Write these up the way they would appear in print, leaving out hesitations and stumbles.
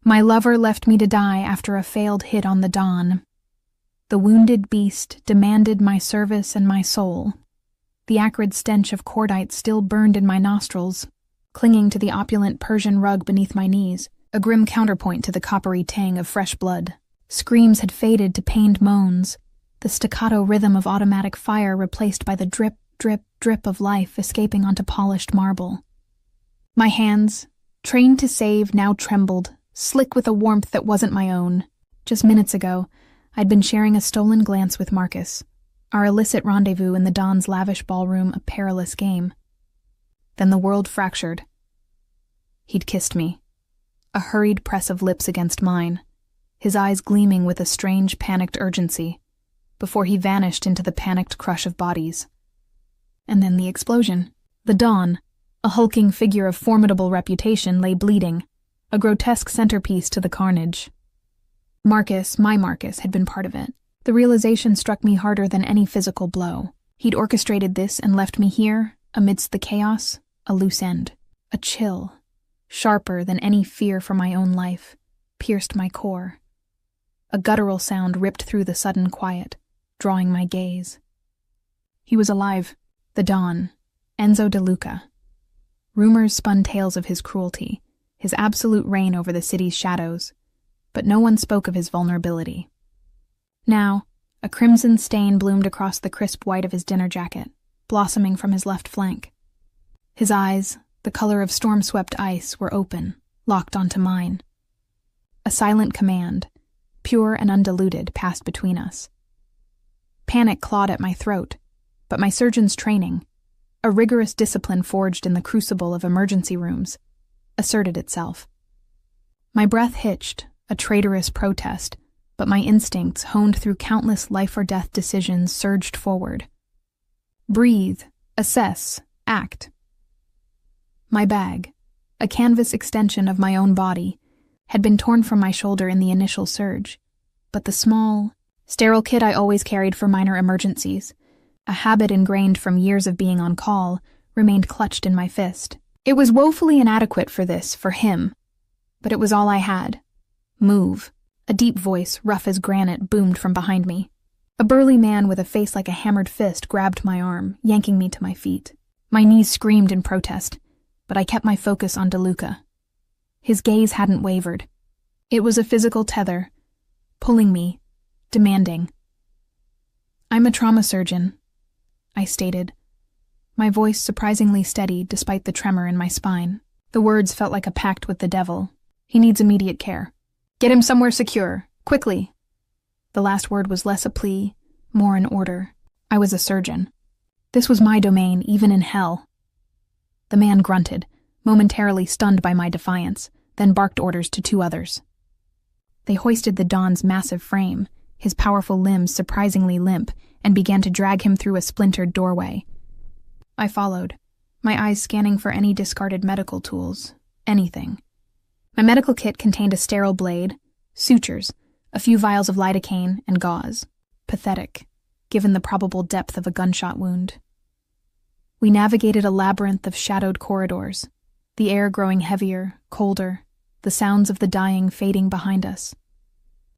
My lover left me to die after a failed hit on the Don. The wounded beast demanded my service and my soul. The acrid stench of cordite still burned in my nostrils, clinging to the opulent Persian rug beneath my knees, a grim counterpoint to the coppery tang of fresh blood. Screams had faded to pained moans, the staccato rhythm of automatic fire replaced by the drip, drip, drip of life escaping onto polished marble. My hands, trained to save, now trembled, slick with a warmth that wasn't my own. Just minutes ago, I'd been sharing a stolen glance with Marcus, our illicit rendezvous in the Don's lavish ballroom a perilous game. Then the world fractured. He'd kissed me, a hurried press of lips against mine, his eyes gleaming with a strange panicked urgency, before he vanished into the panicked crush of bodies. And then the explosion. The Don, a hulking figure of formidable reputation, lay bleeding, a grotesque centerpiece to the carnage. Marcus, my Marcus, had been part of it. The realization struck me harder than any physical blow. He'd orchestrated this and left me here, amidst the chaos, a loose end. A chill, sharper than any fear for my own life, pierced my core. A guttural sound ripped through the sudden quiet, drawing my gaze. He was alive. The Don, Enzo De Luca. Rumors spun tales of his cruelty, his absolute reign over the city's shadows, but no one spoke of his vulnerability. Now, a crimson stain bloomed across the crisp white of his dinner jacket, blossoming from his left flank. His eyes, the color of storm-swept ice, were open, locked onto mine. A silent command, pure and undiluted, passed between us. Panic clawed at my throat, but my surgeon's training, a rigorous discipline forged in the crucible of emergency rooms, asserted itself. My breath hitched, a traitorous protest, but my instincts, honed through countless life-or-death decisions, surged forward. Breathe, assess, act. My bag, a canvas extension of my own body, had been torn from my shoulder in the initial surge, but the small, sterile kit I always carried for minor emergencies, a habit ingrained from years of being on call, remained clutched in my fist. It was woefully inadequate for him, but it was all I had. Move. A deep voice, rough as granite, boomed from behind me. A burly man with a face like a hammered fist grabbed my arm, yanking me to my feet. My knees screamed in protest, but I kept my focus on De Luca. His gaze hadn't wavered. It was a physical tether, pulling me, demanding. "I'm a trauma surgeon," I stated, my voice surprisingly steady despite the tremor in my spine. The words felt like a pact with the devil. "He needs immediate care. Get him somewhere secure, quickly." The last word was less a plea, more an order. I was a surgeon. This was my domain, even in hell. The man grunted, momentarily stunned by my defiance, then barked orders to two others. They hoisted the Don's massive frame, his powerful limbs surprisingly limp, and began to drag him through a splintered doorway. I followed, my eyes scanning for any discarded medical tools, anything. My medical kit contained a sterile blade, sutures, a few vials of lidocaine, and gauze. Pathetic, given the probable depth of a gunshot wound. We navigated a labyrinth of shadowed corridors, the air growing heavier, colder, the sounds of the dying fading behind us.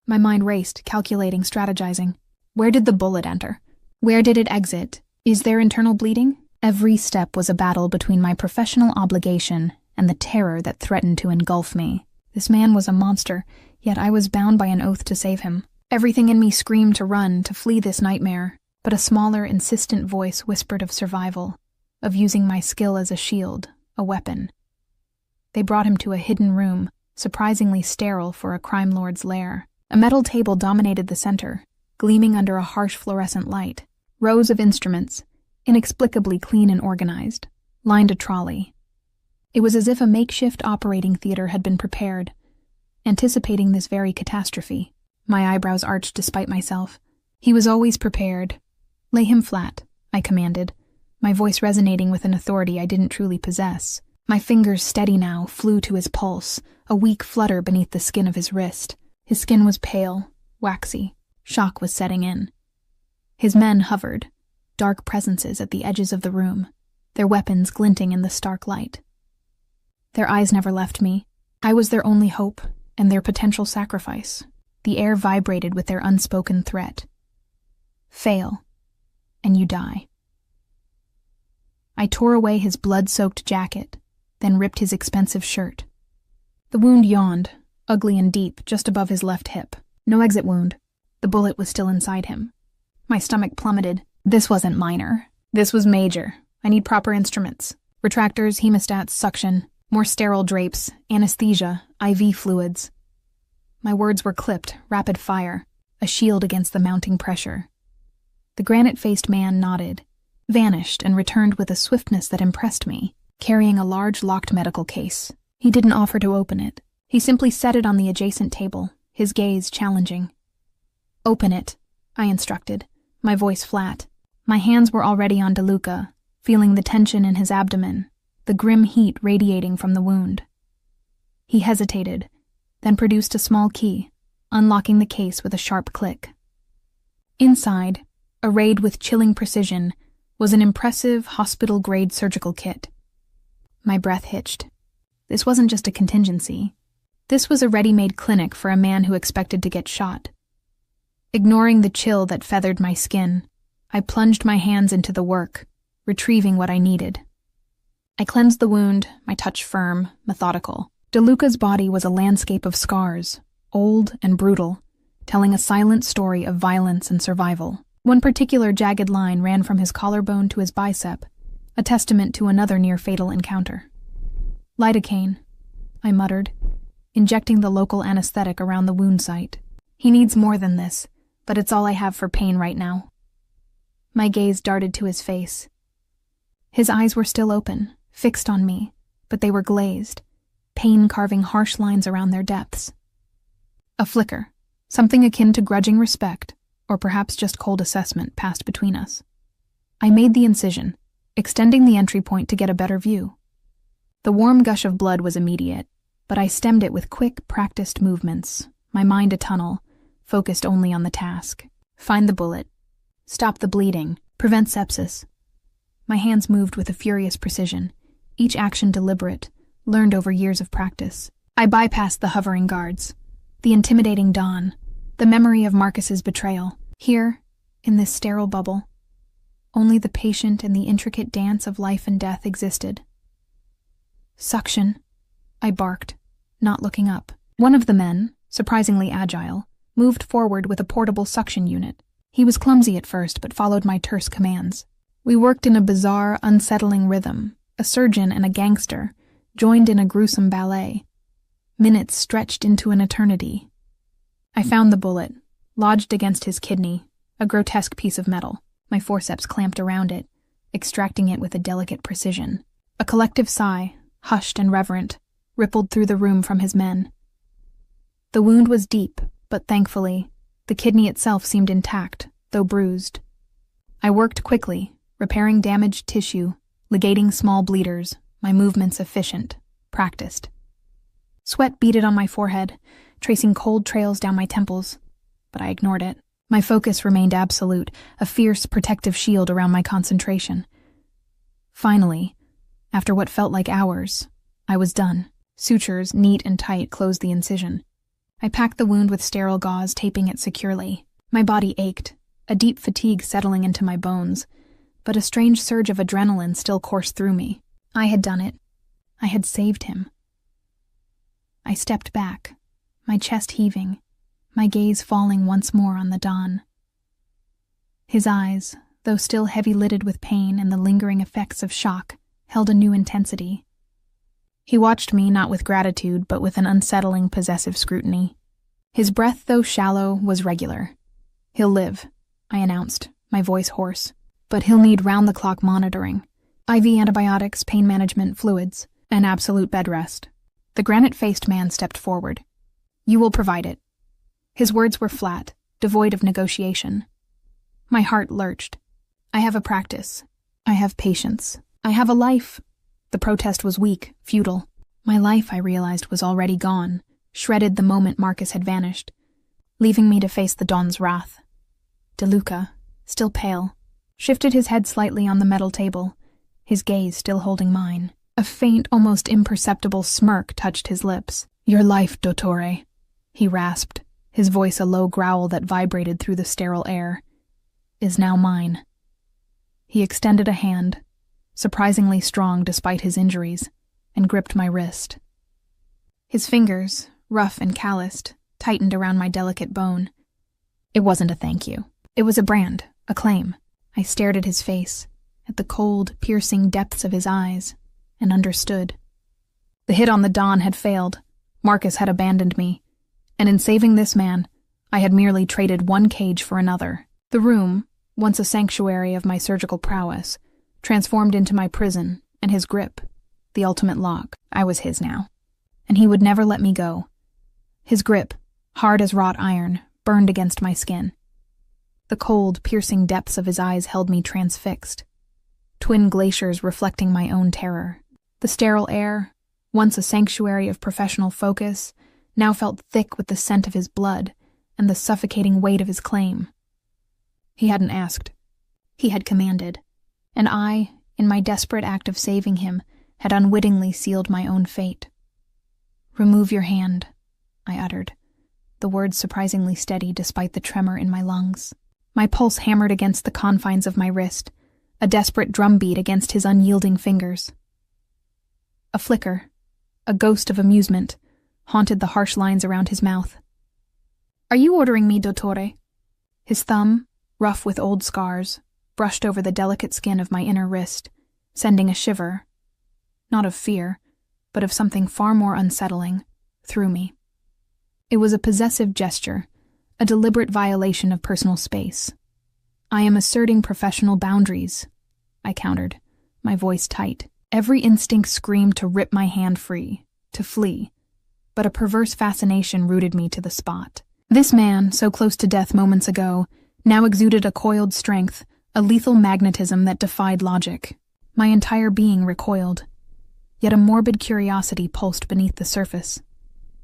My mind raced, calculating, strategizing. Where did the bullet enter? Where did it exit? Is there internal bleeding? Every step was a battle between my professional obligation and the terror that threatened to engulf me. This man was a monster, yet I was bound by an oath to save him. Everything in me screamed to run, to flee this nightmare, but a smaller, insistent voice whispered of survival, of using my skill as a shield, a weapon. They brought him to a hidden room, surprisingly sterile for a crime lord's lair. A metal table dominated the center, gleaming under a harsh fluorescent light. Rows of instruments, inexplicably clean and organized, lined a trolley. It was as if a makeshift operating theater had been prepared, anticipating this very catastrophe. My eyebrows arched despite myself. He was always prepared. "Lay him flat," I commanded, my voice resonating with an authority I didn't truly possess. My fingers, steady now, flew to his pulse, a weak flutter beneath the skin of his wrist. His skin was pale, waxy. Shock was setting in. His men hovered, dark presences at the edges of the room, their weapons glinting in the stark light. Their eyes never left me. I was their only hope, and their potential sacrifice. The air vibrated with their unspoken threat. Fail, and you die. I tore away his blood-soaked jacket, then ripped his expensive shirt. The wound yawned, ugly and deep, just above his left hip. No exit wound. The bullet was still inside him. My stomach plummeted. This wasn't minor. This was major. I need proper instruments. Retractors, hemostats, suction, more sterile drapes, anesthesia, IV fluids. My words were clipped, rapid fire, a shield against the mounting pressure. The granite-faced man nodded, vanished, and returned with a swiftness that impressed me, carrying a large locked medical case. He didn't offer to open it. He simply set it on the adjacent table, his gaze challenging. "Open it," I instructed, my voice flat. My hands were already on DeLuca, feeling the tension in his abdomen, the grim heat radiating from the wound. He hesitated, then produced a small key, unlocking the case with a sharp click. Inside, arrayed with chilling precision, was an impressive hospital-grade surgical kit. My breath hitched. This wasn't just a contingency. This was a ready-made clinic for a man who expected to get shot. Ignoring the chill that feathered my skin, I plunged my hands into the work, retrieving what I needed. I cleansed the wound, my touch firm, methodical. DeLuca's body was a landscape of scars, old and brutal, telling a silent story of violence and survival. One particular jagged line ran from his collarbone to his bicep, a testament to another near-fatal encounter. "Lidocaine," I muttered, injecting the local anesthetic around the wound site. "He needs more than this, but it's all I have for pain right now." My gaze darted to his face. His eyes were still open, fixed on me, but they were glazed, pain carving harsh lines around their depths. A flicker, something akin to grudging respect, or perhaps just cold assessment, passed between us. I made the incision, extending the entry point to get a better view. The warm gush of blood was immediate, but I stemmed it with quick, practiced movements, my mind a tunnel, focused only on the task. Find the bullet. Stop the bleeding. Prevent sepsis. My hands moved with a furious precision, each action deliberate, learned over years of practice. I bypassed the hovering guards, the intimidating dawn, the memory of Marcus's betrayal. Here, in this sterile bubble, only the patient and the intricate dance of life and death existed. "Suction," I barked, not looking up. One of the men, surprisingly agile, moved forward with a portable suction unit. He was clumsy at first, but followed my terse commands. We worked in a bizarre, unsettling rhythm, a surgeon and a gangster, joined in a gruesome ballet. Minutes stretched into an eternity. I found the bullet, lodged against his kidney, a grotesque piece of metal. My forceps clamped around it, extracting it with a delicate precision. A collective sigh, hushed and reverent, rippled through the room from his men. The wound was deep, but thankfully, the kidney itself seemed intact, though bruised. I worked quickly, repairing damaged tissue, ligating small bleeders, my movements efficient, practiced. Sweat beaded on my forehead, tracing cold trails down my temples, but I ignored it. My focus remained absolute, a fierce protective shield around my concentration. Finally, after what felt like hours, I was done. Sutures, neat and tight, closed the incision. I packed the wound with sterile gauze, taping it securely. My body ached, a deep fatigue settling into my bones, but a strange surge of adrenaline still coursed through me. I had done it. I had saved him. I stepped back, my chest heaving, my gaze falling once more on the Don. His eyes, though still heavy-lidded with pain and the lingering effects of shock, held a new intensity. He watched me not with gratitude, but with an unsettling, possessive scrutiny. His breath, though shallow, was regular. "He'll live," I announced, my voice hoarse. "But he'll need round-the-clock monitoring. IV antibiotics, pain management, fluids, and absolute bed rest." The granite-faced man stepped forward. "You will provide it." His words were flat, devoid of negotiation. My heart lurched. I have a practice. I have patience. I have a life. The protest was weak, futile. My life, I realized, was already gone, shredded the moment Marcus had vanished, leaving me to face the Don's wrath. DeLuca, still pale, shifted his head slightly on the metal table, his gaze still holding mine. A faint, almost imperceptible smirk touched his lips. Your life, Dottore, he rasped, his voice a low growl that vibrated through the sterile air, is now mine. He extended a hand, surprisingly strong despite his injuries, and gripped my wrist. His fingers, rough and calloused, tightened around my delicate bone. It wasn't a thank you. It was a brand, a claim. I stared at his face, at the cold, piercing depths of his eyes, and understood. The hit on the Don had failed. Marcus had abandoned me, and in saving this man, I had merely traded one cage for another. The room, once a sanctuary of my surgical prowess, transformed into my prison, and his grip, the ultimate lock. I was his now, and he would never let me go. His grip, hard as wrought iron, burned against my skin. The cold, piercing depths of his eyes held me transfixed, twin glaciers reflecting my own terror. The sterile air, once a sanctuary of professional focus, now felt thick with the scent of his blood and the suffocating weight of his claim. He hadn't asked. He had commanded, and I, in my desperate act of saving him, had unwittingly sealed my own fate. "Remove your hand," I uttered, the words surprisingly steady despite the tremor in my lungs. My pulse hammered against the confines of my wrist, a desperate drumbeat against his unyielding fingers. A flicker, a ghost of amusement, haunted the harsh lines around his mouth. "Are you ordering me, Dottore?" His thumb, rough with old scars, brushed over the delicate skin of my inner wrist, sending a shiver, not of fear, but of something far more unsettling, through me. It was a possessive gesture, a deliberate violation of personal space. "I am asserting professional boundaries," I countered, my voice tight. Every instinct screamed to rip my hand free, to flee, but a perverse fascination rooted me to the spot. This man, so close to death moments ago, now exuded a coiled strength, a lethal magnetism that defied logic. My entire being recoiled, yet a morbid curiosity pulsed beneath the surface.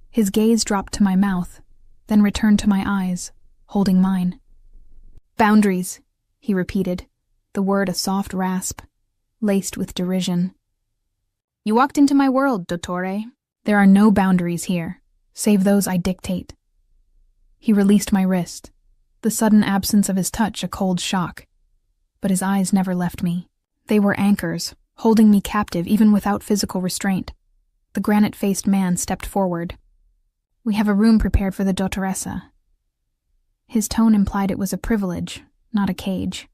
His gaze dropped to my mouth, then returned to my eyes, holding mine. "Boundaries," he repeated, the word a soft rasp, laced with derision. "You walked into my world, Dottore. There are no boundaries here, save those I dictate." He released my wrist, the sudden absence of his touch a cold shock, but his eyes never left me. They were anchors, holding me captive even without physical restraint. The granite-faced man stepped forward. "We have a room prepared for the dottoressa." His tone implied it was a privilege, not a cage.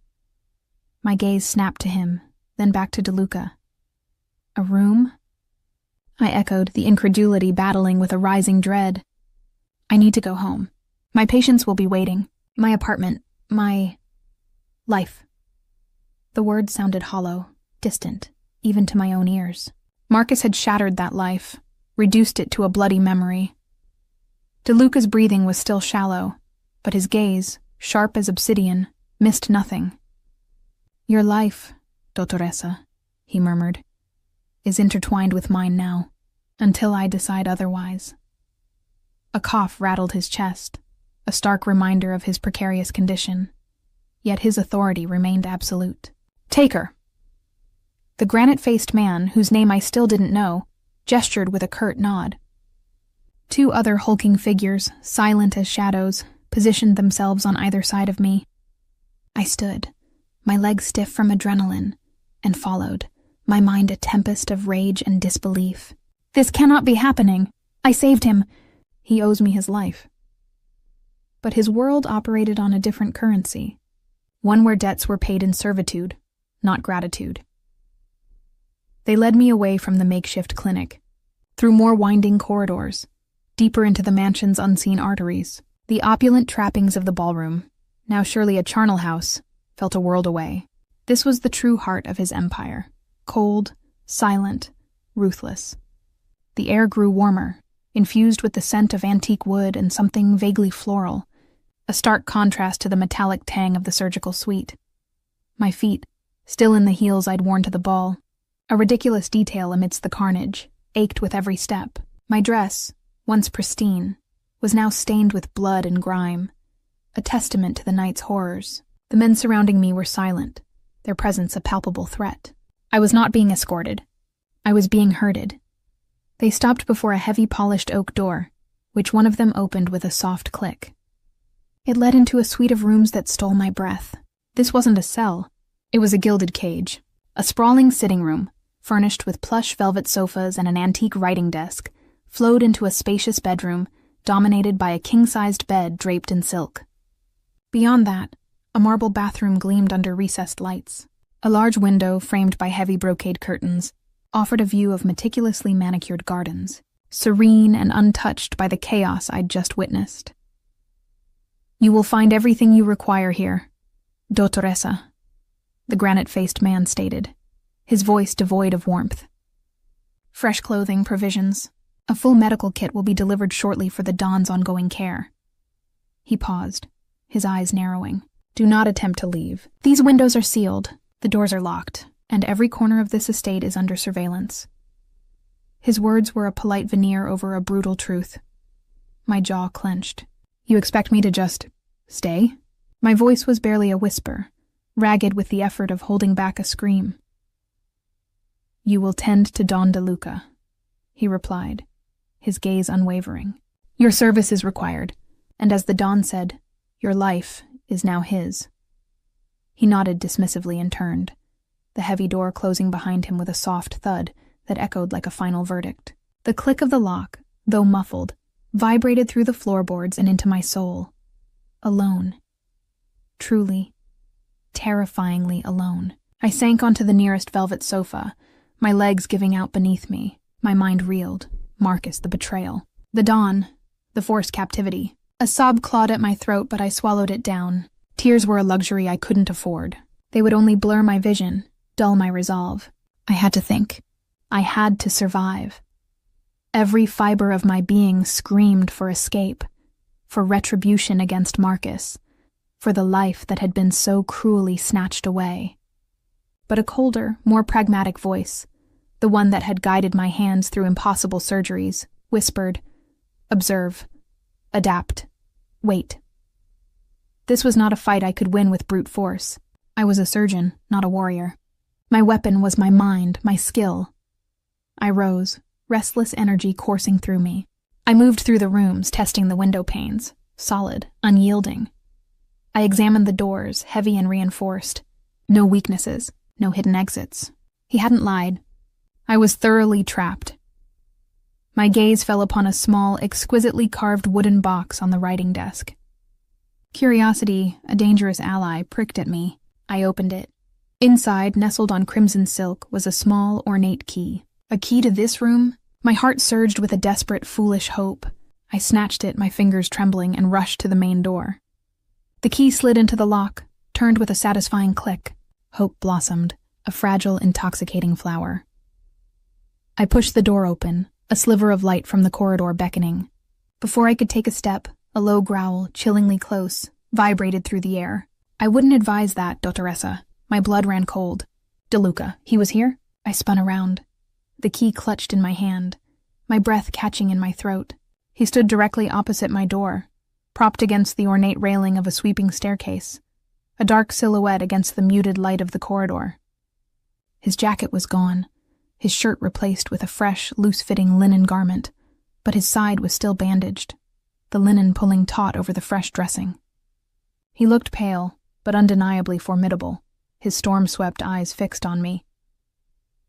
My gaze snapped to him, then back to DeLuca. "A room?" I echoed, the incredulity battling with a rising dread. "I need to go home. My patients will be waiting. My apartment, my life." The words sounded hollow, distant, even to my own ears. Marcus had shattered that life, reduced it to a bloody memory. DeLuca's breathing was still shallow, but his gaze, sharp as obsidian, missed nothing. "Your life, dottoressa," he murmured, "is intertwined with mine now, until I decide otherwise." A cough rattled his chest, a stark reminder of his precarious condition, yet his authority remained absolute. "Take her." The granite-faced man, whose name I still didn't know, gestured with a curt nod. Two other hulking figures, silent as shadows, positioned themselves on either side of me. I stood, my legs stiff from adrenaline, and followed, my mind a tempest of rage and disbelief. "This cannot be happening. I saved him. He owes me his life." But his world operated on a different currency, one where debts were paid in servitude, not gratitude. They led me away from the makeshift clinic, through more winding corridors, deeper into the mansion's unseen arteries. The opulent trappings of the ballroom, now surely a charnel house, felt a world away. This was the true heart of his empire, cold, silent, ruthless. The air grew warmer, infused with the scent of antique wood and something vaguely floral, a stark contrast to the metallic tang of the surgical suite. My feet, still in the heels I'd worn to the ball, a ridiculous detail amidst the carnage, ached with every step. My dress, once pristine, was now stained with blood and grime, a testament to the night's horrors. The men surrounding me were silent, their presence a palpable threat. I was not being escorted. I was being herded. They stopped before a heavy polished oak door, which one of them opened with a soft click. It led into a suite of rooms that stole my breath. This wasn't a cell. It was a gilded cage. A sprawling sitting room, furnished with plush velvet sofas and an antique writing desk, flowed into a spacious bedroom, dominated by a king-sized bed draped in silk. Beyond that, a marble bathroom gleamed under recessed lights. A large window, framed by heavy brocade curtains, offered a view of meticulously manicured gardens, serene and untouched by the chaos I'd just witnessed. "You will find everything you require here, Dottoressa," the granite-faced man stated, his voice devoid of warmth. "Fresh clothing, provisions. A full medical kit will be delivered shortly for the Don's ongoing care." He paused, his eyes narrowing. "Do not attempt to leave. These windows are sealed, the doors are locked, and every corner of this estate is under surveillance." His words were a polite veneer over a brutal truth. My jaw clenched. "You expect me to just stay?" My voice was barely a whisper, ragged with the effort of holding back a scream. "You will tend to Don DeLuca," he replied, his gaze unwavering. "Your service is required, and as the Don said, your life is now his." He nodded dismissively and turned, the heavy door closing behind him with a soft thud that echoed like a final verdict. The click of the lock, though muffled, vibrated through the floorboards and into my soul. Alone. Truly, terrifyingly alone. I sank onto the nearest velvet sofa, my legs giving out beneath me. My mind reeled. Marcus, the betrayal. The Don, the forced captivity. A sob clawed at my throat, but I swallowed it down. Tears were a luxury I couldn't afford. They would only blur my vision, dull my resolve. I had to think. I had to survive. Every fiber of my being screamed for escape, for retribution against Marcus, for the life that had been so cruelly snatched away. But a colder, more pragmatic voice, the one that had guided my hands through impossible surgeries, whispered, "Observe. Adapt. Wait." This was not a fight I could win with brute force. I was a surgeon, not a warrior. My weapon was my mind, my skill. I rose, restless energy coursing through me. I moved through the rooms, testing the window panes, solid, unyielding. I examined the doors, heavy and reinforced. No weaknesses, no hidden exits. He hadn't lied. I was thoroughly trapped. My gaze fell upon a small, exquisitely carved wooden box on the writing desk. Curiosity, a dangerous ally, pricked at me. I opened it. Inside, nestled on crimson silk, was a small, ornate key. A key to this room? My heart surged with a desperate, foolish hope. I snatched it, my fingers trembling, and rushed to the main door. The key slid into the lock, turned with a satisfying click. Hope blossomed, a fragile, intoxicating flower. I pushed the door open, a sliver of light from the corridor beckoning. Before I could take a step, a low growl, chillingly close, vibrated through the air. "I wouldn't advise that, Dottoressa." My blood ran cold. "DeLuca, he was here?" I spun around, the key clutched in my hand, my breath catching in my throat. He stood directly opposite my door, propped against the ornate railing of a sweeping staircase, a dark silhouette against the muted light of the corridor. His jacket was gone, his shirt replaced with a fresh, loose-fitting linen garment, but his side was still bandaged, the linen pulling taut over the fresh dressing. He looked pale, but undeniably formidable, his storm-swept eyes fixed on me.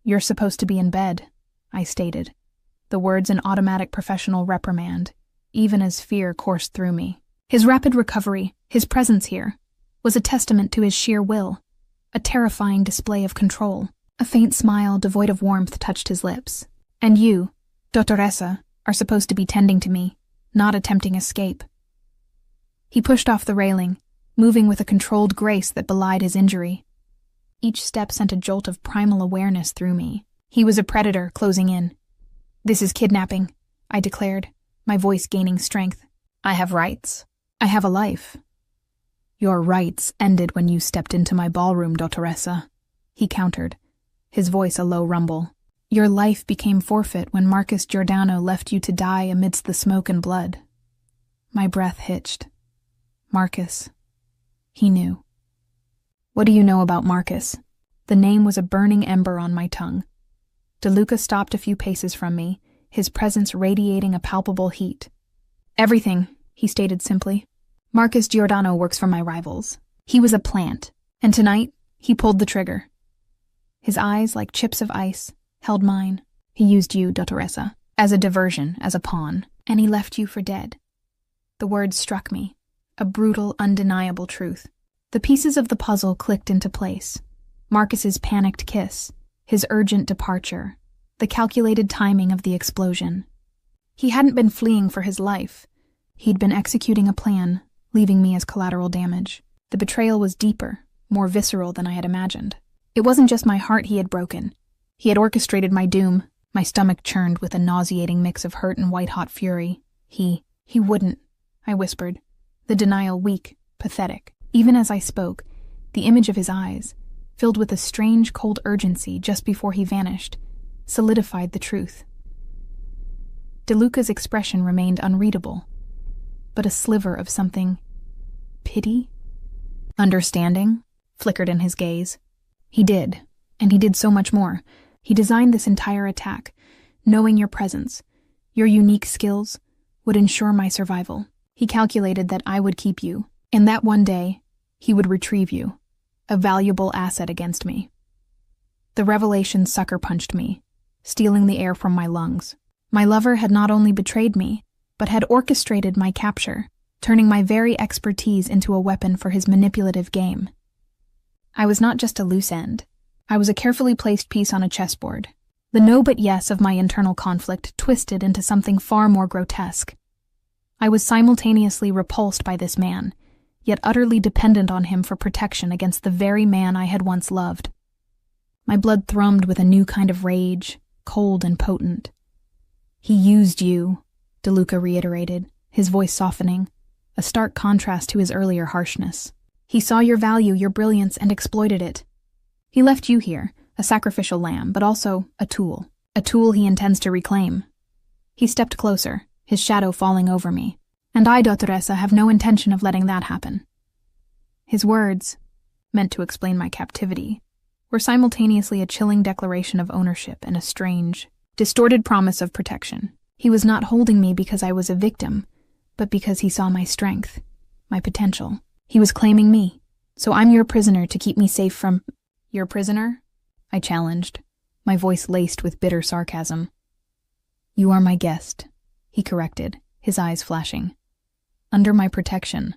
"You're supposed to be in bed," I stated, the words an automatic professional reprimand, even as fear coursed through me. His rapid recovery, his presence here, was a testament to his sheer will, a terrifying display of control. A faint smile devoid of warmth touched his lips. "And you, Dottoressa, are supposed to be tending to me, not attempting escape." He pushed off the railing, moving with a controlled grace that belied his injury. Each step sent a jolt of primal awareness through me. He was a predator closing in. "This is kidnapping," I declared, my voice gaining strength. "I have rights. I have a life." "Your rights ended when you stepped into my ballroom, Dottoressa," he countered, his voice a low rumble. "Your life became forfeit when Marcus Giordano left you to die amidst the smoke and blood." My breath hitched. Marcus. He knew. "What do you know about Marcus?" The name was a burning ember on my tongue. DeLuca stopped a few paces from me, his presence radiating a palpable heat. "Everything," he stated simply. "Marcus Giordano works for my rivals. He was a plant, and tonight he pulled the trigger." His eyes, like chips of ice, held mine. "He used you, Dottoressa, as a diversion, as a pawn, and he left you for dead." The words struck me, a brutal, undeniable truth. The pieces of the puzzle clicked into place. Marcus's panicked kiss, his urgent departure, the calculated timing of the explosion. He hadn't been fleeing for his life. He'd been executing a plan, leaving me as collateral damage. The betrayal was deeper, more visceral than I had imagined. It wasn't just my heart he had broken. He had orchestrated my doom. My stomach churned with a nauseating mix of hurt and white-hot fury. He wouldn't, I whispered, the denial weak, pathetic. Even as I spoke, the image of his eyes, filled with a strange cold urgency just before he vanished, solidified the truth. DeLuca's expression remained unreadable, but a sliver of something. Pity? Understanding? Flickered in his gaze. He did, and he did so much more. He designed this entire attack, knowing your presence, your unique skills, would ensure my survival. He calculated that I would keep you, and that one day, he would retrieve you, a valuable asset against me. The revelation sucker-punched me, stealing the air from my lungs. My lover had not only betrayed me, but had orchestrated my capture, turning my very expertise into a weapon for his manipulative game. I was not just a loose end. I was a carefully placed piece on a chessboard. The no but yes of my internal conflict twisted into something far more grotesque. I was simultaneously repulsed by this man, yet utterly dependent on him for protection against the very man I had once loved. My blood thrummed with a new kind of rage, cold and potent. "He used you," DeLuca reiterated, his voice softening, a stark contrast to his earlier harshness. "He saw your value, your brilliance, and exploited it. He left you here, a sacrificial lamb, but also a tool he intends to reclaim." He stepped closer, his shadow falling over me. "And I, Dottoressa, have no intention of letting that happen." His words, meant to explain my captivity, were simultaneously a chilling declaration of ownership and a strange, distorted promise of protection. He was not holding me because I was a victim, but because he saw my strength, my potential. He was claiming me, so I'm your prisoner to keep me safe from— "Your prisoner?" I challenged, my voice laced with bitter sarcasm. "You are my guest," he corrected, his eyes flashing. "Under my protection.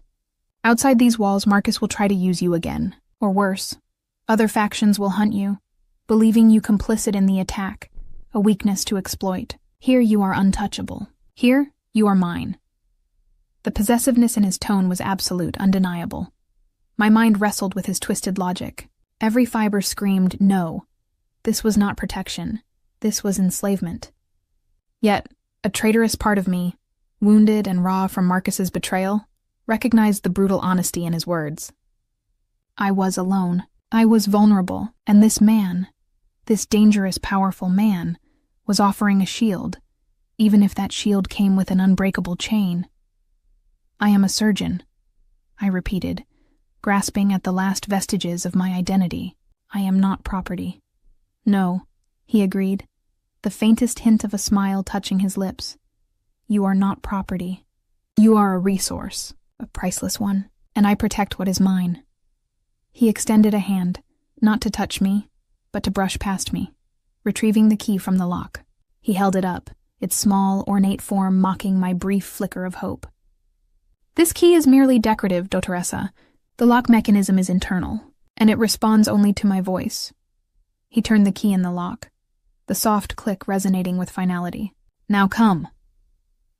Outside these walls, Marcus will try to use you again, or worse. Other factions will hunt you, believing you complicit in the attack, a weakness to exploit. Here you are untouchable. Here you are mine." The possessiveness in his tone was absolute, undeniable. My mind wrestled with his twisted logic. Every fiber screamed, no. This was not protection. This was enslavement. Yet, a traitorous part of me, wounded and raw from Marcus's betrayal, recognized the brutal honesty in his words. I was alone. I was vulnerable, and this man, this dangerous, powerful man, was offering a shield, even if that shield came with an unbreakable chain. "I am a surgeon," I repeated, grasping at the last vestiges of my identity. "I am not property." "No," he agreed, the faintest hint of a smile touching his lips. "You are not property. You are a resource, a priceless one, and I protect what is mine." He extended a hand, not to touch me, but to brush past me, retrieving the key from the lock. He held it up, its small, ornate form mocking my brief flicker of hope. "This key is merely decorative, Dottoressa. The lock mechanism is internal, and it responds only to my voice." He turned the key in the lock, the soft click resonating with finality. "Now come."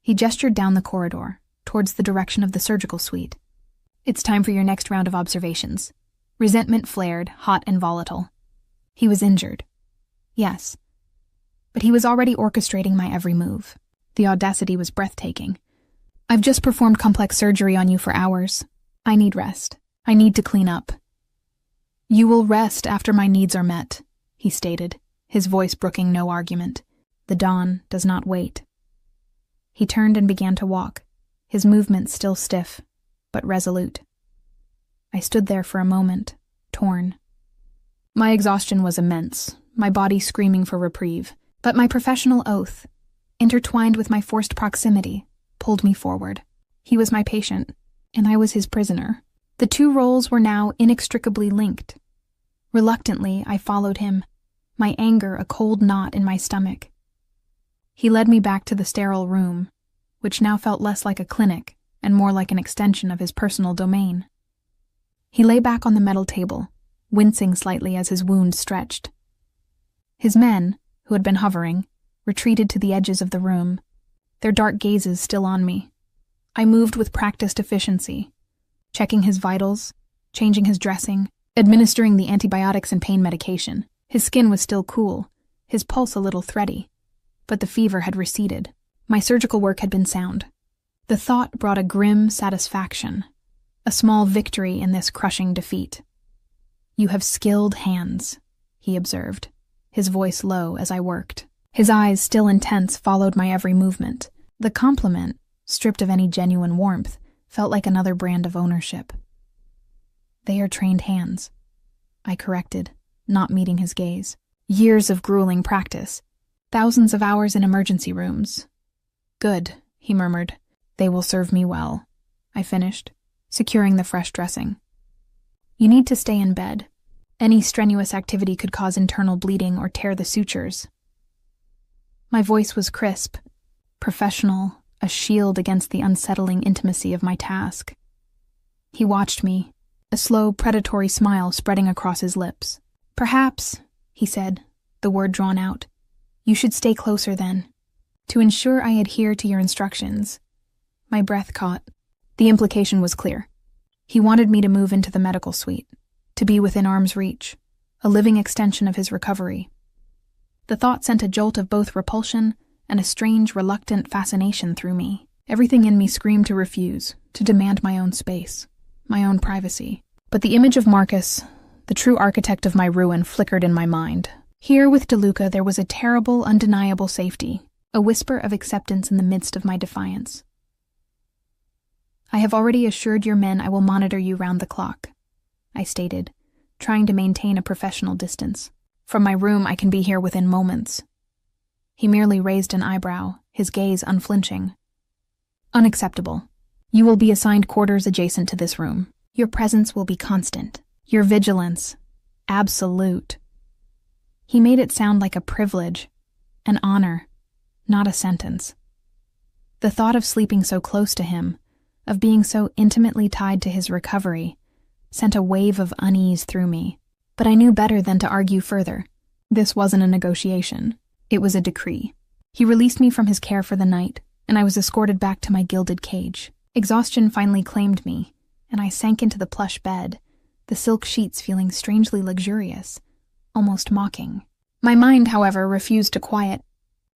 He gestured down the corridor, towards the direction of the surgical suite. "It's time for your next round of observations." Resentment flared, hot and volatile. He was injured. Yes. But he was already orchestrating my every move. The audacity was breathtaking. "I've just performed complex surgery on you for hours. I need rest. I need to clean up." "You will rest after my needs are met," he stated, his voice brooking no argument. "The dawn does not wait." He turned and began to walk, his movements still stiff, but resolute. I stood there for a moment, torn. My exhaustion was immense, my body screaming for reprieve, but my professional oath, intertwined with my forced proximity, pulled me forward. He was my patient, and I was his prisoner. The two roles were now inextricably linked. Reluctantly, I followed him, my anger a cold knot in my stomach. He led me back to the sterile room, which now felt less like a clinic and more like an extension of his personal domain. He lay back on the metal table, wincing slightly as his wound stretched. His men, who had been hovering, retreated to the edges of the room, their dark gazes still on me. I moved with practiced efficiency, checking his vitals, changing his dressing, administering the antibiotics and pain medication. His skin was still cool, his pulse a little thready, but the fever had receded. My surgical work had been sound. The thought brought a grim satisfaction, a small victory in this crushing defeat. "You have skilled hands," he observed, his voice low as I worked. His eyes, still intense, followed my every movement. The compliment, stripped of any genuine warmth, felt like another brand of ownership. "They are trained hands," I corrected, not meeting his gaze. "Years of grueling practice. Thousands of hours in emergency rooms." "Good," he murmured. "They will serve me well," I finished, securing the fresh dressing. "You need to stay in bed. Any strenuous activity could cause internal bleeding or tear the sutures." My voice was crisp, professional, a shield against the unsettling intimacy of my task. He watched me, a slow, predatory smile spreading across his lips. "Perhaps," he said, the word drawn out, "you should stay closer then, to ensure I adhere to your instructions." My breath caught. The implication was clear. He wanted me to move into the medical suite, to be within arm's reach, a living extension of his recovery. The thought sent a jolt of both repulsion and a strange, reluctant fascination through me. Everything in me screamed to refuse, to demand my own space, my own privacy. But the image of Marcus, the true architect of my ruin, flickered in my mind. Here with DeLuca there was a terrible, undeniable safety, a whisper of acceptance in the midst of my defiance. "I have already assured your men I will monitor you round the clock," I stated, trying to maintain a professional distance. "From my room I can be here within moments." He merely raised an eyebrow, his gaze unflinching. "Unacceptable. You will be assigned quarters adjacent to this room. Your presence will be constant. Your vigilance, absolute." He made it sound like a privilege, an honor, not a sentence. The thought of sleeping so close to him, of being so intimately tied to his recovery, sent a wave of unease through me. But I knew better than to argue further. This wasn't a negotiation. It was a decree. He released me from his care for the night, and I was escorted back to my gilded cage. Exhaustion finally claimed me, and I sank into the plush bed, the silk sheets feeling strangely luxurious, almost mocking. My mind, however, refused to quiet.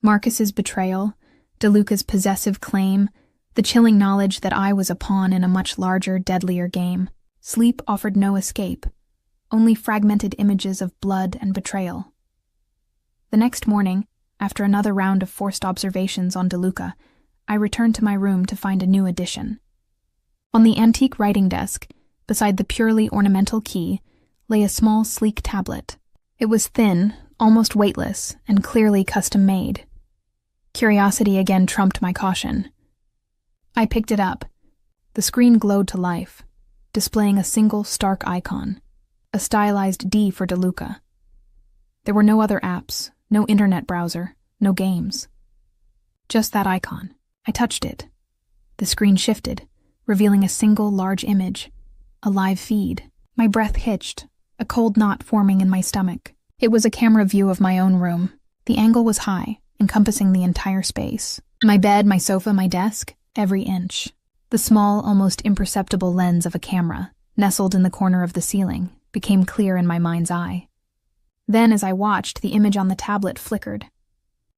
Marcus's betrayal, DeLuca's possessive claim, the chilling knowledge that I was a pawn in a much larger, deadlier game. Sleep offered no escape, only fragmented images of blood and betrayal. The next morning, after another round of forced observations on DeLuca, I returned to my room to find a new addition. On the antique writing desk, beside the purely ornamental key, lay a small, sleek tablet. It was thin, almost weightless, and clearly custom-made. Curiosity again trumped my caution. I picked it up. The screen glowed to life, displaying a single stark icon, a stylized D for DeLuca. There were no other apps, no internet browser, no games. Just that icon. I touched it. The screen shifted, revealing a single large image, a live feed. My breath hitched, a cold knot forming in my stomach. It was a camera view of my own room. The angle was high, encompassing the entire space. My bed, my sofa, my desk, every inch. The small, almost imperceptible lens of a camera, nestled in the corner of the ceiling, became clear in my mind's eye. Then, as I watched, the image on the tablet flickered.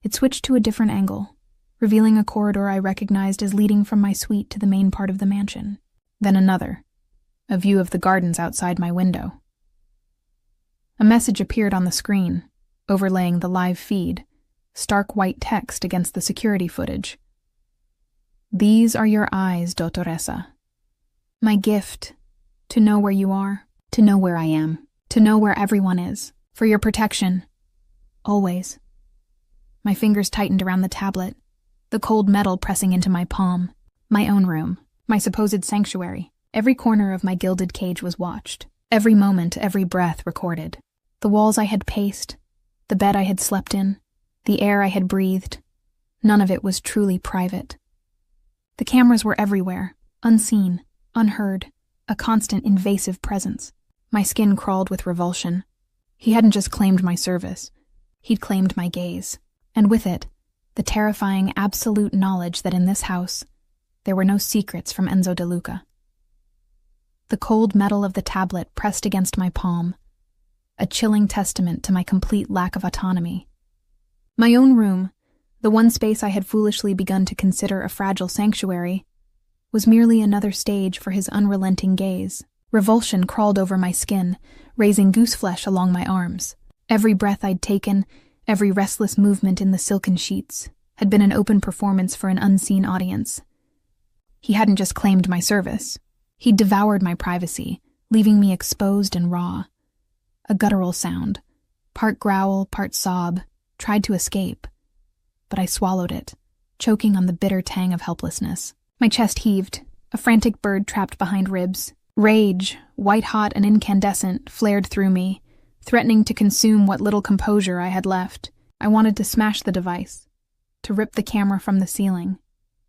It switched to a different angle, revealing a corridor I recognized as leading from my suite to the main part of the mansion. Then another, a view of the gardens outside my window. A message appeared on the screen, overlaying the live feed, stark white text against the security footage. "These are your eyes, Dottoressa. My gift, to know where you are, to know where I am, to know where everyone is, for your protection, always." My fingers tightened around the tablet, the cold metal pressing into my palm. My own room, my supposed sanctuary. Every corner of my gilded cage was watched. Every moment, every breath recorded. The walls I had paced, the bed I had slept in, the air I had breathed, none of it was truly private. The cameras were everywhere, unseen, unheard, a constant invasive presence. My skin crawled with revulsion. He hadn't just claimed my service, he'd claimed my gaze, and with it, the terrifying absolute knowledge that in this house, there were no secrets from Enzo De Luca. The cold metal of the tablet pressed against my palm, a chilling testament to my complete lack of autonomy. My own room, the one space I had foolishly begun to consider a fragile sanctuary, was merely another stage for his unrelenting gaze. Revulsion crawled over my skin, raising gooseflesh along my arms. Every breath I'd taken, every restless movement in the silken sheets, had been an open performance for an unseen audience. He hadn't just claimed my service. He'd devoured my privacy, leaving me exposed and raw. A guttural sound, part growl, part sob, tried to escape. But I swallowed it, choking on the bitter tang of helplessness. My chest heaved, a frantic bird trapped behind ribs. Rage, white-hot and incandescent, flared through me, threatening to consume what little composure I had left. I wanted to smash the device, to rip the camera from the ceiling,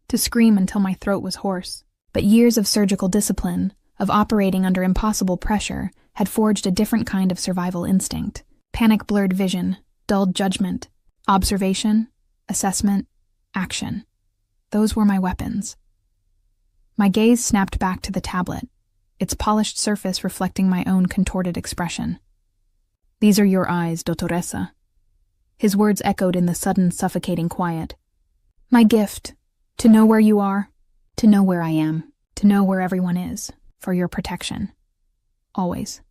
to scream until my throat was hoarse. But years of surgical discipline, of operating under impossible pressure, had forged a different kind of survival instinct. Panic-blurred vision, dulled judgment, observation, assessment, action. Those were my weapons. My gaze snapped back to the tablet, its polished surface reflecting my own contorted expression. "These are your eyes, Dottoressa." His words echoed in the sudden, suffocating quiet. "My gift, to know where you are, to know where I am, to know where everyone is, for your protection. Always."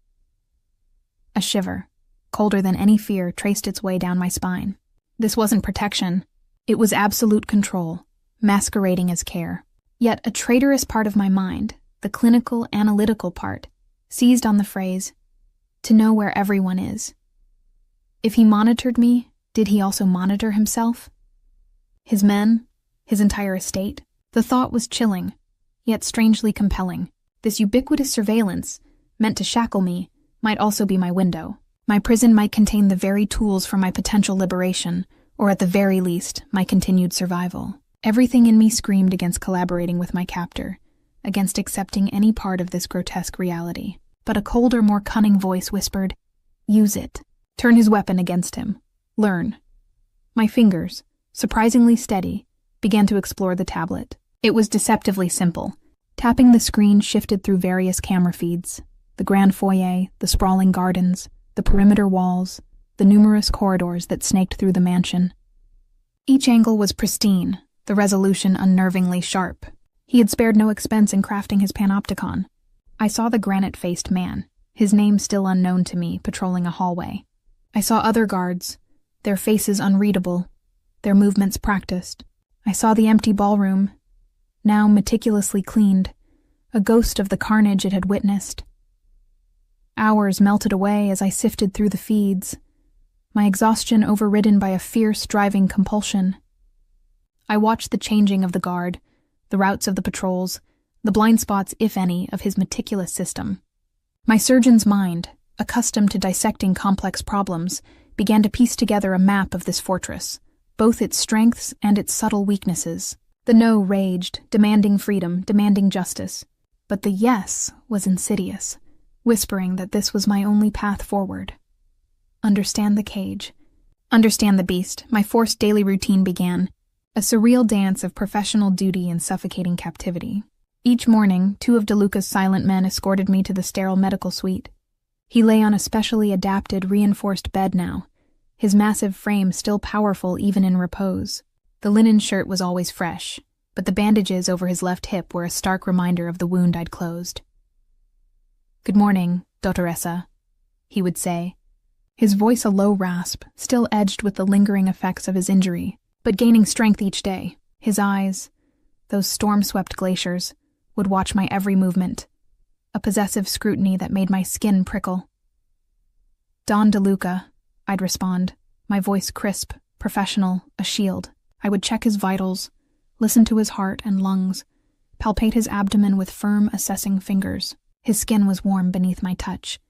A shiver, colder than any fear, traced its way down my spine. This wasn't protection. It was absolute control, masquerading as care. Yet a traitorous part of my mind, the clinical, analytical part, seized on the phrase, "to know where everyone is." If he monitored me, did he also monitor himself? His men? His entire estate? The thought was chilling, yet strangely compelling. This ubiquitous surveillance, meant to shackle me, might also be my window. My prison might contain the very tools for my potential liberation, or at the very least, my continued survival. Everything in me screamed against collaborating with my captor, against accepting any part of this grotesque reality. But a colder, more cunning voice whispered, "Use it. Turn his weapon against him. Learn." My fingers, surprisingly steady, began to explore the tablet. It was deceptively simple. Tapping the screen shifted through various camera feeds, the grand foyer, the sprawling gardens, the perimeter walls, the numerous corridors that snaked through the mansion. Each angle was pristine, the resolution unnervingly sharp. He had spared no expense in crafting his panopticon. I saw the granite-faced man, his name still unknown to me, patrolling a hallway. I saw other guards, their faces unreadable, their movements practiced. I saw the empty ballroom, now meticulously cleaned, a ghost of the carnage it had witnessed. Hours melted away as I sifted through the feeds, my exhaustion overridden by a fierce, driving compulsion. I watched the changing of the guard, the routes of the patrols, the blind spots, if any, of his meticulous system. My surgeon's mind, accustomed to dissecting complex problems, began to piece together a map of this fortress, both its strengths and its subtle weaknesses. The no raged, demanding freedom, demanding justice. But the yes was insidious, whispering that this was my only path forward. Understand the cage. Understand the beast. My forced daily routine began, a surreal dance of professional duty and suffocating captivity. Each morning, 2 of De Luca's silent men escorted me to the sterile medical suite. He lay on a specially adapted, reinforced bed now, his massive frame still powerful even in repose. The linen shirt was always fresh, but the bandages over his left hip were a stark reminder of the wound I'd closed. "Good morning, Dottoressa," he would say, his voice a low rasp, still edged with the lingering effects of his injury, but gaining strength each day. His eyes, those storm-swept glaciers, would watch my every movement, a possessive scrutiny that made my skin prickle. "Don De Luca," I'd respond, my voice crisp, professional, a shield. I would check his vitals, listen to his heart and lungs, palpate his abdomen with firm, assessing fingers. His skin was warm beneath my touch,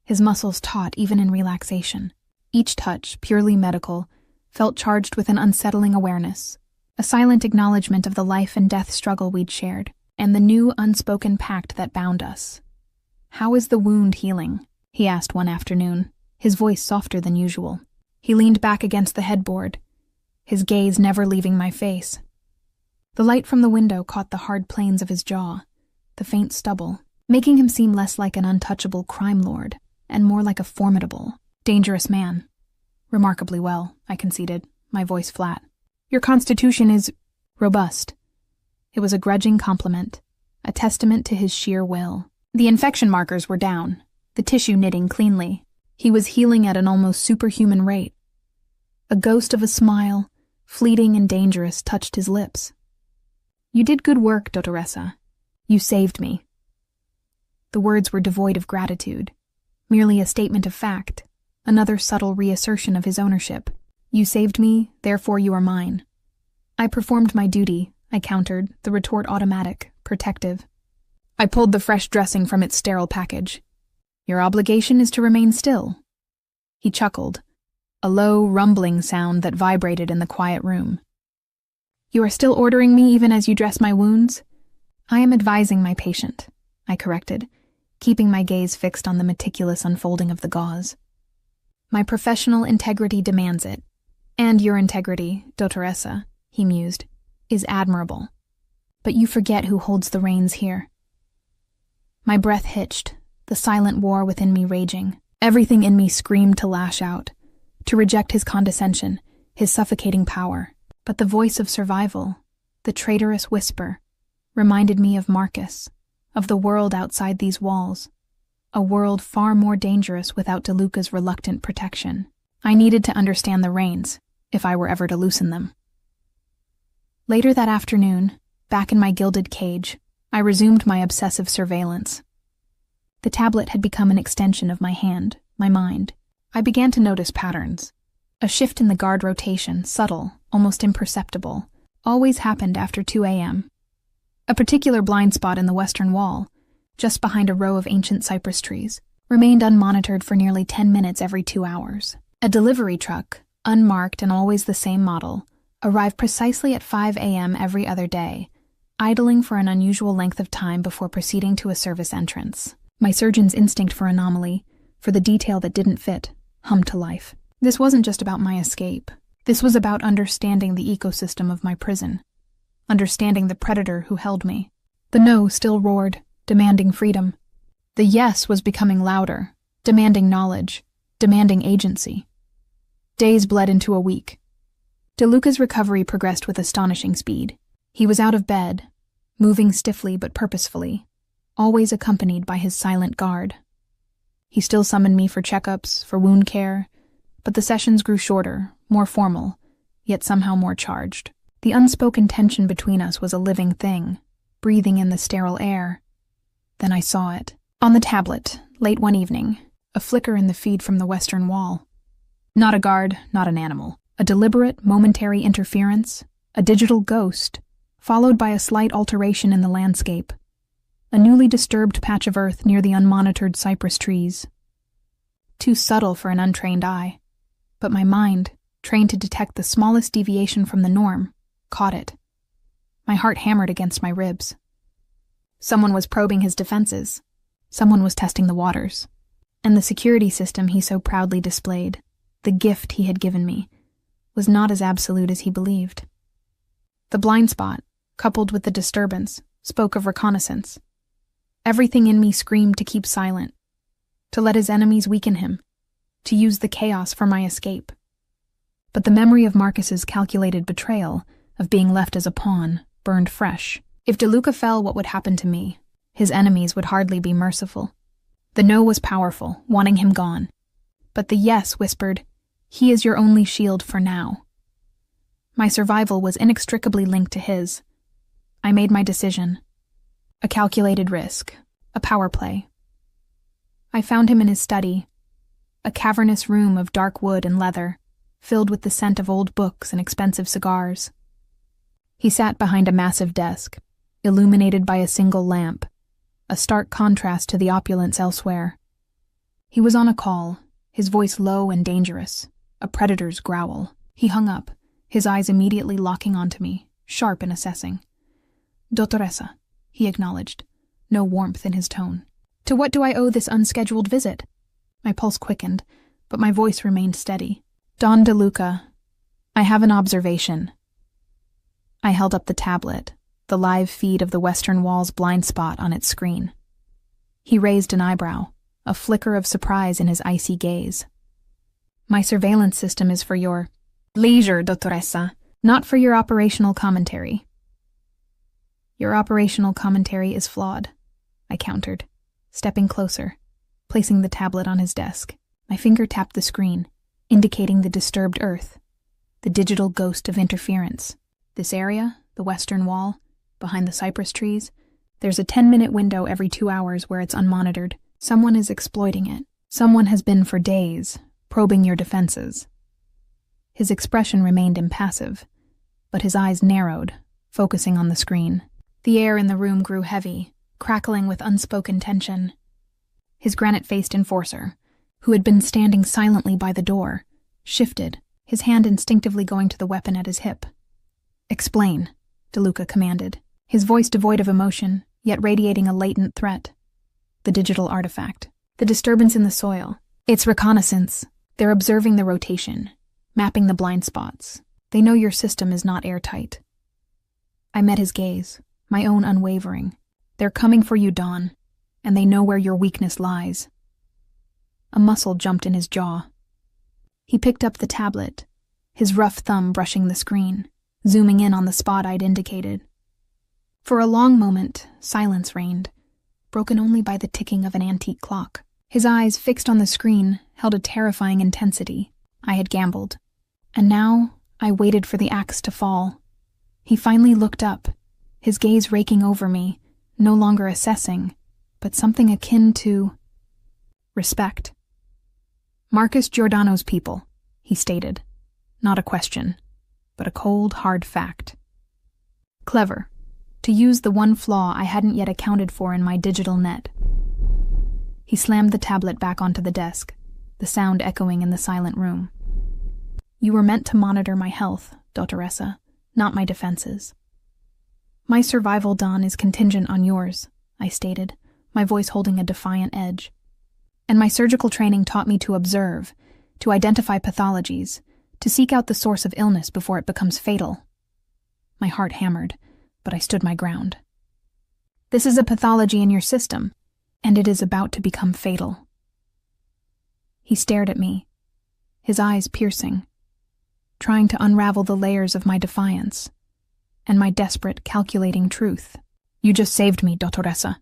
his muscles taut even in relaxation. Each touch, purely medical, felt charged with an unsettling awareness, a silent acknowledgement of the life and death struggle we'd shared, and the new unspoken pact that bound us. "How is the wound healing?" he asked one afternoon, his voice softer than usual. He leaned back against the headboard, his gaze never leaving my face. The light from the window caught the hard planes of his jaw, the faint stubble, making him seem less like an untouchable crime lord and more like a formidable, dangerous man. "Remarkably well," I conceded, my voice flat. "Your constitution is robust." It was a grudging compliment, a testament to his sheer will. The infection markers were down, the tissue knitting cleanly. He was healing at an almost superhuman rate. A ghost of a smile, fleeting and dangerous, touched his lips. "You did good work, Dottoressa. You saved me." The words were devoid of gratitude, merely a statement of fact, another subtle reassertion of his ownership. "You saved me, therefore you are mine." "I performed my duty," I countered, the retort automatic, protective. I pulled the fresh dressing from its sterile package. "Your obligation is to remain still." He chuckled, a low, rumbling sound that vibrated in the quiet room. "You are still ordering me even as you dress my wounds?" "I am advising my patient," I corrected, keeping my gaze fixed on the meticulous unfolding of the gauze. "My professional integrity demands it. And your integrity, Dottoressa," he mused, "is admirable. But you forget who holds the reins here." My breath hitched, the silent war within me raging. Everything in me screamed to lash out, to reject his condescension, his suffocating power. But the voice of survival, the traitorous whisper, reminded me of Marcus, of the world outside these walls, a world far more dangerous without DeLuca's reluctant protection. I needed to understand the reins, if I were ever to loosen them. Later that afternoon, back in my gilded cage, I resumed my obsessive surveillance. The tablet had become an extension of my hand, my mind. I began to notice patterns. A shift in the guard rotation, subtle, almost imperceptible, always happened after 2 a.m. A particular blind spot in the western wall, just behind a row of ancient cypress trees, remained unmonitored for nearly 10 minutes every 2 hours. A delivery truck, unmarked and always the same model, arrived precisely at 5 a.m. every other day, idling for an unusual length of time before proceeding to a service entrance. My surgeon's instinct for anomaly, for the detail that didn't fit, hummed to life. This wasn't just about my escape. This was about understanding the ecosystem of my prison, understanding the predator who held me. The no still roared, demanding freedom. The yes was becoming louder, demanding knowledge, demanding agency. Days bled into a week. DeLuca's recovery progressed with astonishing speed. He was out of bed, moving stiffly but purposefully, always accompanied by his silent guard. He still summoned me for checkups, for wound care, but the sessions grew shorter, more formal, yet somehow more charged. The unspoken tension between us was a living thing, breathing in the sterile air. Then I saw it. On the tablet, late one evening, a flicker in the feed from the western wall. Not a guard, not an animal. A deliberate, momentary interference, a digital ghost, followed by a slight alteration in the landscape. A newly disturbed patch of earth near the unmonitored cypress trees. Too subtle for an untrained eye, but my mind, trained to detect the smallest deviation from the norm, caught it. My heart hammered against my ribs. Someone was probing his defenses. Someone was testing the waters. And the security system he so proudly displayed, the gift he had given me, was not as absolute as he believed. The blind spot, coupled with the disturbance, spoke of reconnaissance. Everything in me screamed to keep silent, to let his enemies weaken him, to use the chaos for my escape. But the memory of Marcus's calculated betrayal, of being left as a pawn, burned fresh. If DeLuca fell, what would happen to me? His enemies would hardly be merciful. The no was powerful, wanting him gone. But the yes whispered, "He is your only shield for now." My survival was inextricably linked to his. I made my decision. A calculated risk, a power play. I found him in his study, a cavernous room of dark wood and leather, filled with the scent of old books and expensive cigars. He sat behind a massive desk, illuminated by a single lamp, a stark contrast to the opulence elsewhere. He was on a call, his voice low and dangerous, a predator's growl. He hung up, his eyes immediately locking onto me, sharp and assessing. "Dottoressa," he acknowledged, no warmth in his tone. "To what do I owe this unscheduled visit?" My pulse quickened, but my voice remained steady. "Don De Luca, I have an observation." I held up the tablet, the live feed of the western wall's blind spot on its screen. He raised an eyebrow, a flicker of surprise in his icy gaze. "My surveillance system is for your leisure, Dottoressa, not for your operational commentary." "Your operational commentary is flawed," I countered, stepping closer, placing the tablet on his desk. My finger tapped the screen, indicating the disturbed earth, the digital ghost of interference. "This area, the western wall, behind the cypress trees, there's a 10-minute window every 2 hours where it's unmonitored. Someone is exploiting it. Someone has been for days, probing your defenses." His expression remained impassive, but his eyes narrowed, focusing on the screen. The air in the room grew heavy, crackling with unspoken tension. His granite-faced enforcer, who had been standing silently by the door, shifted, his hand instinctively going to the weapon at his hip. "Explain," De Luca commanded, his voice devoid of emotion, yet radiating a latent threat. "The digital artifact. The disturbance in the soil. It's reconnaissance. They're observing the rotation, mapping the blind spots. They know your system is not airtight." I met his gaze, my own unwavering. "They're coming for you, Don, and they know where your weakness lies." A muscle jumped in his jaw. He picked up the tablet, his rough thumb brushing the screen, zooming in on the spot I'd indicated. For a long moment, silence reigned, broken only by the ticking of an antique clock. His eyes, fixed on the screen, held a terrifying intensity. I had gambled. And now I waited for the axe to fall. He finally looked up, his gaze raking over me, no longer assessing, but something akin to respect. "Marcus Giordano's people," he stated. Not a question, but a cold, hard fact. Clever, to use the one flaw I hadn't yet accounted for in my digital net. He slammed the tablet back onto the desk, the sound echoing in the silent room. "You were meant to monitor my health, Dottoressa, not my defenses." "My survival, Don, is contingent on yours," I stated, my voice holding a defiant edge. "And my surgical training taught me to observe, to identify pathologies, to seek out the source of illness before it becomes fatal." My heart hammered, but I stood my ground. "This is a pathology in your system, and it is about to become fatal." He stared at me, his eyes piercing, trying to unravel the layers of my defiance and my desperate, calculating truth. "You just saved me, Dottoressa."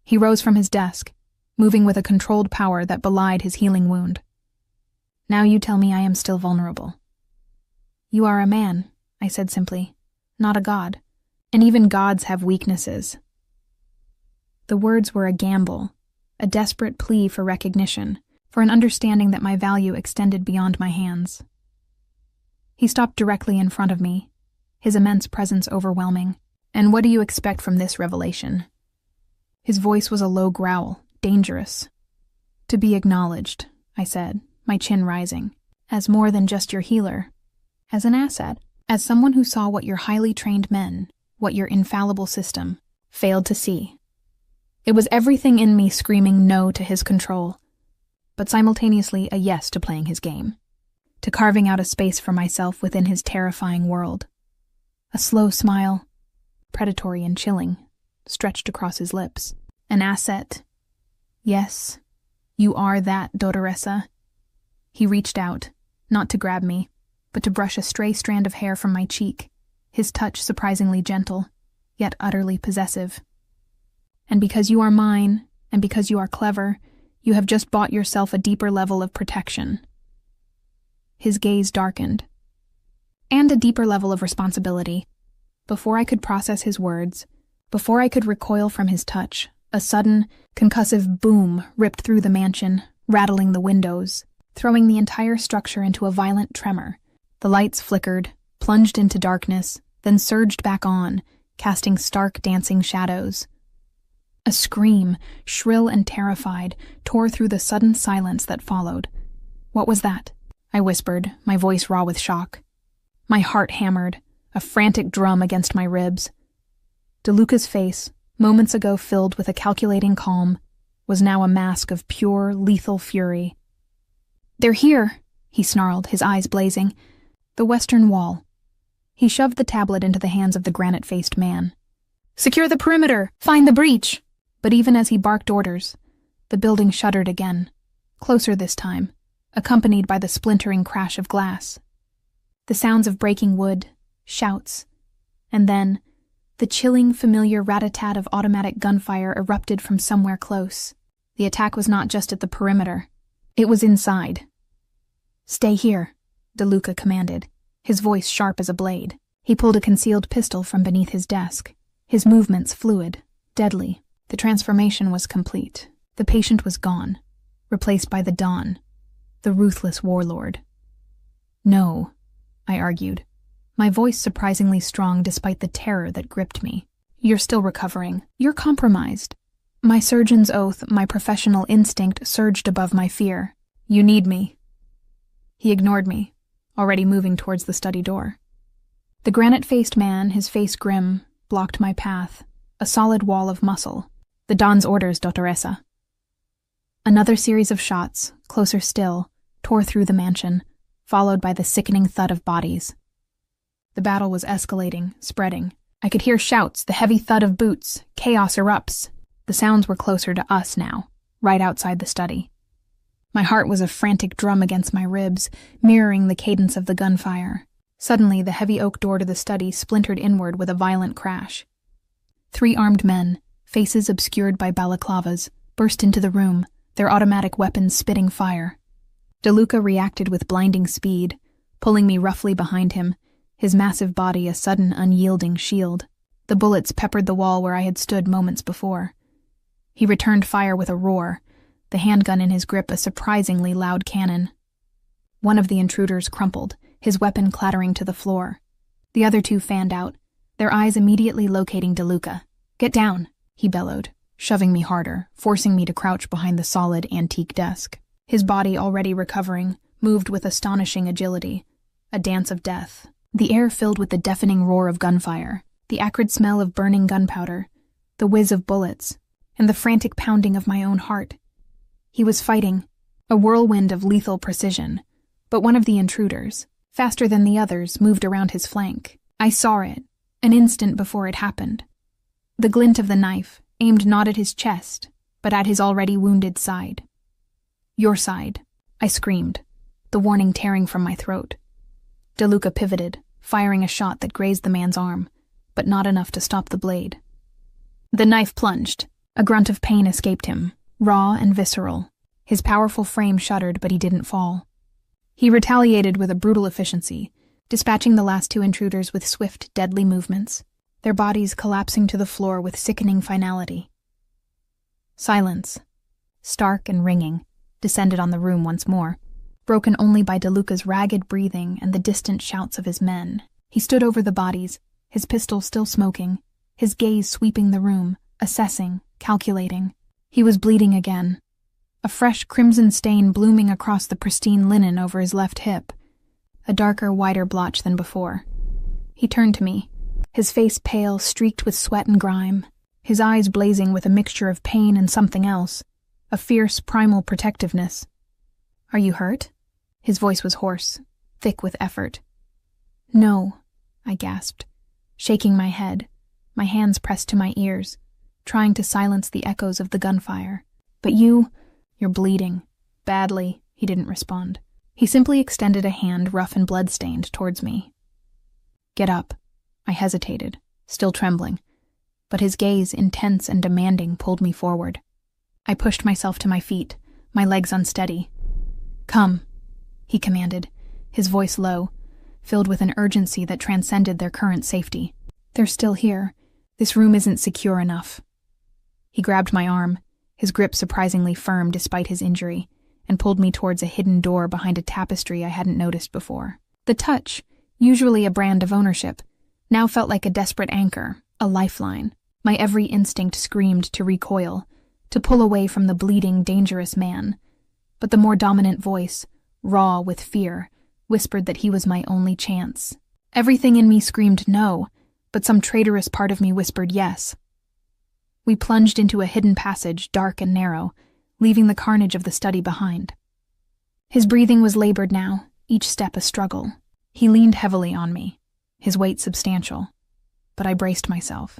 He rose from his desk, moving with a controlled power that belied his healing wound. "Now you tell me I am still vulnerable." "You are a man," I said simply, "not a god. And even gods have weaknesses." The words were a gamble, a desperate plea for recognition, for an understanding that my value extended beyond my hands. He stopped directly in front of me, his immense presence overwhelming. "And what do you expect from this revelation?" His voice was a low growl, dangerous. "To be acknowledged," I said, my chin rising, "as more than just your healer, as an asset, as someone who saw what your highly trained men, what your infallible system, failed to see." It was everything in me screaming no to his control, but simultaneously a yes to playing his game, to carving out a space for myself within his terrifying world. A slow smile, predatory and chilling, stretched across his lips. "An asset. Yes, you are that, Dottoressa." He reached out, not to grab me, but to brush a stray strand of hair from my cheek, his touch surprisingly gentle, yet utterly possessive. "And because you are mine, and because you are clever, you have just bought yourself a deeper level of protection." His gaze darkened. "And a deeper level of responsibility." Before I could process his words, before I could recoil from his touch, a sudden, concussive boom ripped through the mansion, rattling the windows, throwing the entire structure into a violent tremor. The lights flickered, plunged into darkness, then surged back on, casting stark dancing shadows. A scream, shrill and terrified, tore through the sudden silence that followed. "What was that?" I whispered, my voice raw with shock. My heart hammered, a frantic drum against my ribs. DeLuca's face, moments ago filled with a calculating calm, was now a mask of pure, lethal fury. "They're here," he snarled, his eyes blazing. "The western wall." He shoved the tablet into the hands of the granite-faced man. "Secure the perimeter! Find the breach!" But even as he barked orders, the building shuddered again, closer this time, accompanied by the splintering crash of glass. The sounds of breaking wood, shouts, and then the chilling, familiar rat-a-tat of automatic gunfire erupted from somewhere close. The attack was not just at the perimeter. It was inside. "Stay here," DeLuca commanded, his voice sharp as a blade. He pulled a concealed pistol from beneath his desk, his movements fluid, deadly. The transformation was complete. The patient was gone, replaced by the Dawn, the ruthless warlord. "No," I argued, my voice surprisingly strong despite the terror that gripped me. "You're still recovering. You're compromised." My surgeon's oath, my professional instinct surged above my fear. "You need me." He ignored me, already moving towards the study door. The granite-faced man, his face grim, blocked my path, a solid wall of muscle. "The Don's orders, Dottoressa." Another series of shots, closer still, tore through the mansion, followed by the sickening thud of bodies. The battle was escalating, spreading. I could hear shouts, the heavy thud of boots. Chaos erupts. The sounds were closer to us now, right outside the study. My heart was a frantic drum against my ribs, mirroring the cadence of the gunfire. Suddenly, the heavy oak door to the study splintered inward with a violent crash. 3 armed men, faces obscured by balaclavas, burst into the room, their automatic weapons spitting fire. DeLuca reacted with blinding speed, pulling me roughly behind him, his massive body a sudden, unyielding shield. The bullets peppered the wall where I had stood moments before. He returned fire with a roar, the handgun in his grip a surprisingly loud cannon. One of the intruders crumpled, his weapon clattering to the floor. The other 2 fanned out, their eyes immediately locating DeLuca. "Get down," he bellowed, shoving me harder, forcing me to crouch behind the solid, antique desk. His body, already recovering, moved with astonishing agility, a dance of death. The air filled with the deafening roar of gunfire, the acrid smell of burning gunpowder, the whiz of bullets, and the frantic pounding of my own heart. He was fighting, a whirlwind of lethal precision, but one of the intruders, faster than the others, moved around his flank. I saw it, an instant before it happened. The glint of the knife, aimed not at his chest, but at his already wounded side. "Your side," I screamed, the warning tearing from my throat. DeLuca pivoted, firing a shot that grazed the man's arm, but not enough to stop the blade. The knife plunged. A grunt of pain escaped him, raw and visceral. His powerful frame shuddered, but he didn't fall. He retaliated with a brutal efficiency, dispatching the last 2 intruders with swift, deadly movements, their bodies collapsing to the floor with sickening finality. Silence, stark and ringing, descended on the room once more, broken only by DeLuca's ragged breathing and the distant shouts of his men. He stood over the bodies, his pistol still smoking, his gaze sweeping the room, assessing, calculating. He was bleeding again, a fresh crimson stain blooming across the pristine linen over his left hip, a darker, wider blotch than before. He turned to me, his face pale, streaked with sweat and grime, his eyes blazing with a mixture of pain and something else, a fierce, primal protectiveness. "Are you hurt?" His voice was hoarse, thick with effort. "No," I gasped, shaking my head, my hands pressed to my ears, trying to silence the echoes of the gunfire. "But you're bleeding. Badly," he didn't respond. He simply extended a hand, rough and blood-stained, towards me. "Get up." I hesitated, still trembling, but his gaze, intense and demanding, pulled me forward. I pushed myself to my feet, my legs unsteady. "Come," he commanded, his voice low, filled with an urgency that transcended their current safety. "They're still here. This room isn't secure enough." He grabbed my arm, his grip surprisingly firm despite his injury, and pulled me towards a hidden door behind a tapestry I hadn't noticed before. The touch, usually a brand of ownership, now felt like a desperate anchor, a lifeline. My every instinct screamed to recoil, to pull away from the bleeding, dangerous man. But the more dominant voice, raw with fear, whispered that he was my only chance. Everything in me screamed no, but some traitorous part of me whispered yes. We plunged into a hidden passage, dark and narrow, leaving the carnage of the study behind. His breathing was labored now, each step a struggle. He leaned heavily on me, his weight substantial. But I braced myself,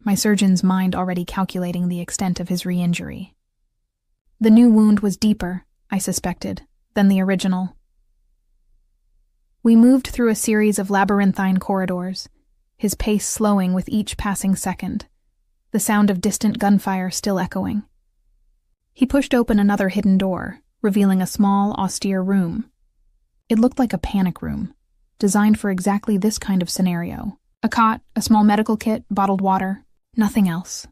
my surgeon's mind already calculating the extent of his re-injury. The new wound was deeper, I suspected, than the original. We moved through a series of labyrinthine corridors, his pace slowing with each passing second, the sound of distant gunfire still echoing. He pushed open another hidden door, revealing a small, austere room. It looked like a panic room, designed for exactly this kind of scenario. A cot, a small medical kit, bottled water, nothing else.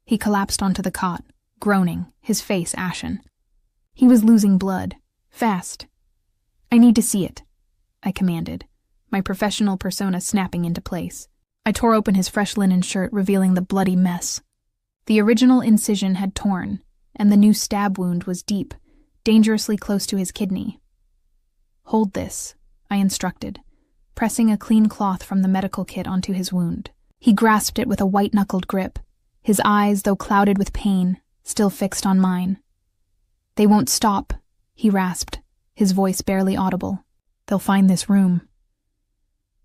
He collapsed onto the cot, groaning, his face ashen. He was losing blood, fast. "I need to see it," I commanded, my professional persona snapping into place. I tore open his fresh linen shirt, revealing the bloody mess. The original incision had torn, and the new stab wound was deep, dangerously close to his kidney. "Hold this," I instructed, pressing a clean cloth from the medical kit onto his wound. He grasped it with a white-knuckled grip, his eyes, though clouded with pain, still fixed on mine. "They won't stop," he rasped, his voice barely audible. "They'll find this room."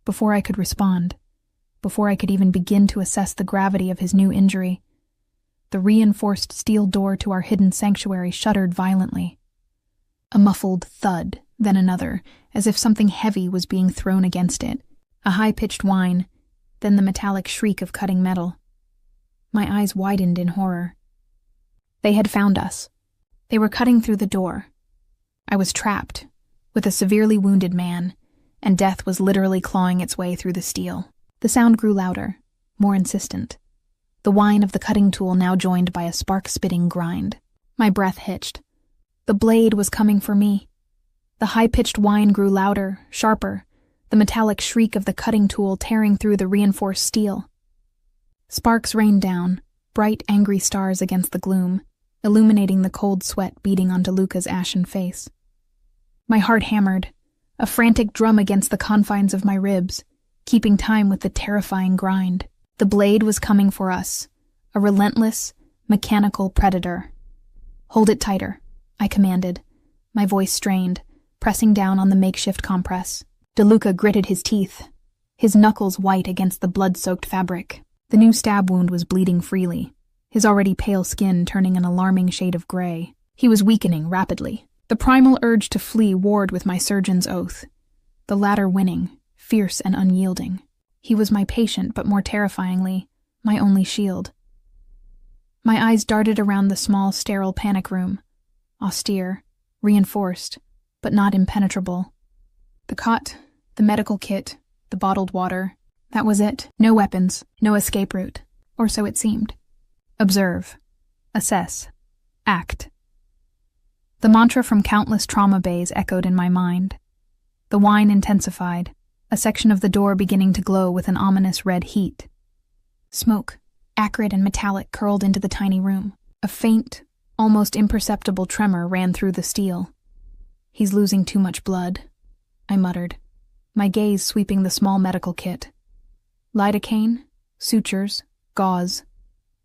Before I could respond, before I could even begin to assess the gravity of his new injury, the reinforced steel door to our hidden sanctuary shuddered violently. A muffled thud, then another, as if something heavy was being thrown against it. A high-pitched whine, then the metallic shriek of cutting metal. My eyes widened in horror. They had found us. They were cutting through the door. I was trapped, with a severely wounded man, and death was literally clawing its way through the steel. The sound grew louder, more insistent. The whine of the cutting tool now joined by a spark-spitting grind. My breath hitched. The blade was coming for me. The high-pitched whine grew louder, sharper, the metallic shriek of the cutting tool tearing through the reinforced steel. Sparks rained down, bright, angry stars against the gloom, illuminating the cold sweat beating onto Luca's ashen face. My heart hammered, a frantic drum against the confines of my ribs, keeping time with the terrifying grind. The blade was coming for us, a relentless, mechanical predator. "Hold it tighter," I commanded, my voice strained, pressing down on the makeshift compress. DeLuca gritted his teeth, his knuckles white against the blood-soaked fabric. The new stab wound was bleeding freely, his already pale skin turning an alarming shade of gray. He was weakening rapidly. The primal urge to flee warred with my surgeon's oath, the latter winning, fierce and unyielding. He was my patient, but more terrifyingly, my only shield. My eyes darted around the small, sterile panic room, austere, reinforced, but not impenetrable. The cot, the medical kit, the bottled water, that was it. No weapons, no escape route, or so it seemed. Observe, assess, act. The mantra from countless trauma bays echoed in my mind. The whine intensified, a section of the door beginning to glow with an ominous red heat. Smoke, acrid and metallic, curled into the tiny room. A faint, almost imperceptible tremor ran through the steel. "He's losing too much blood," I muttered, my gaze sweeping the small medical kit. Lidocaine, sutures, gauze.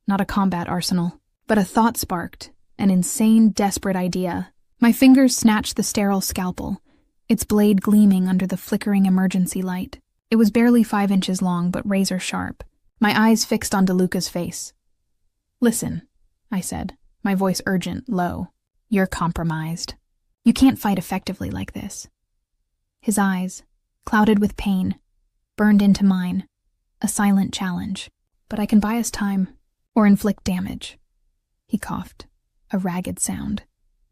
Not a combat arsenal, but a thought sparked, an insane, desperate idea. My fingers snatched the sterile scalpel, its blade gleaming under the flickering emergency light. It was barely 5 inches long, but razor-sharp. My eyes fixed on DeLuca's face. "Listen," I said, my voice urgent, low. "You're compromised. You can't fight effectively like this." His eyes, clouded with pain, burned into mine, a silent challenge. "But I can buy us time, or inflict damage." He coughed, a ragged sound,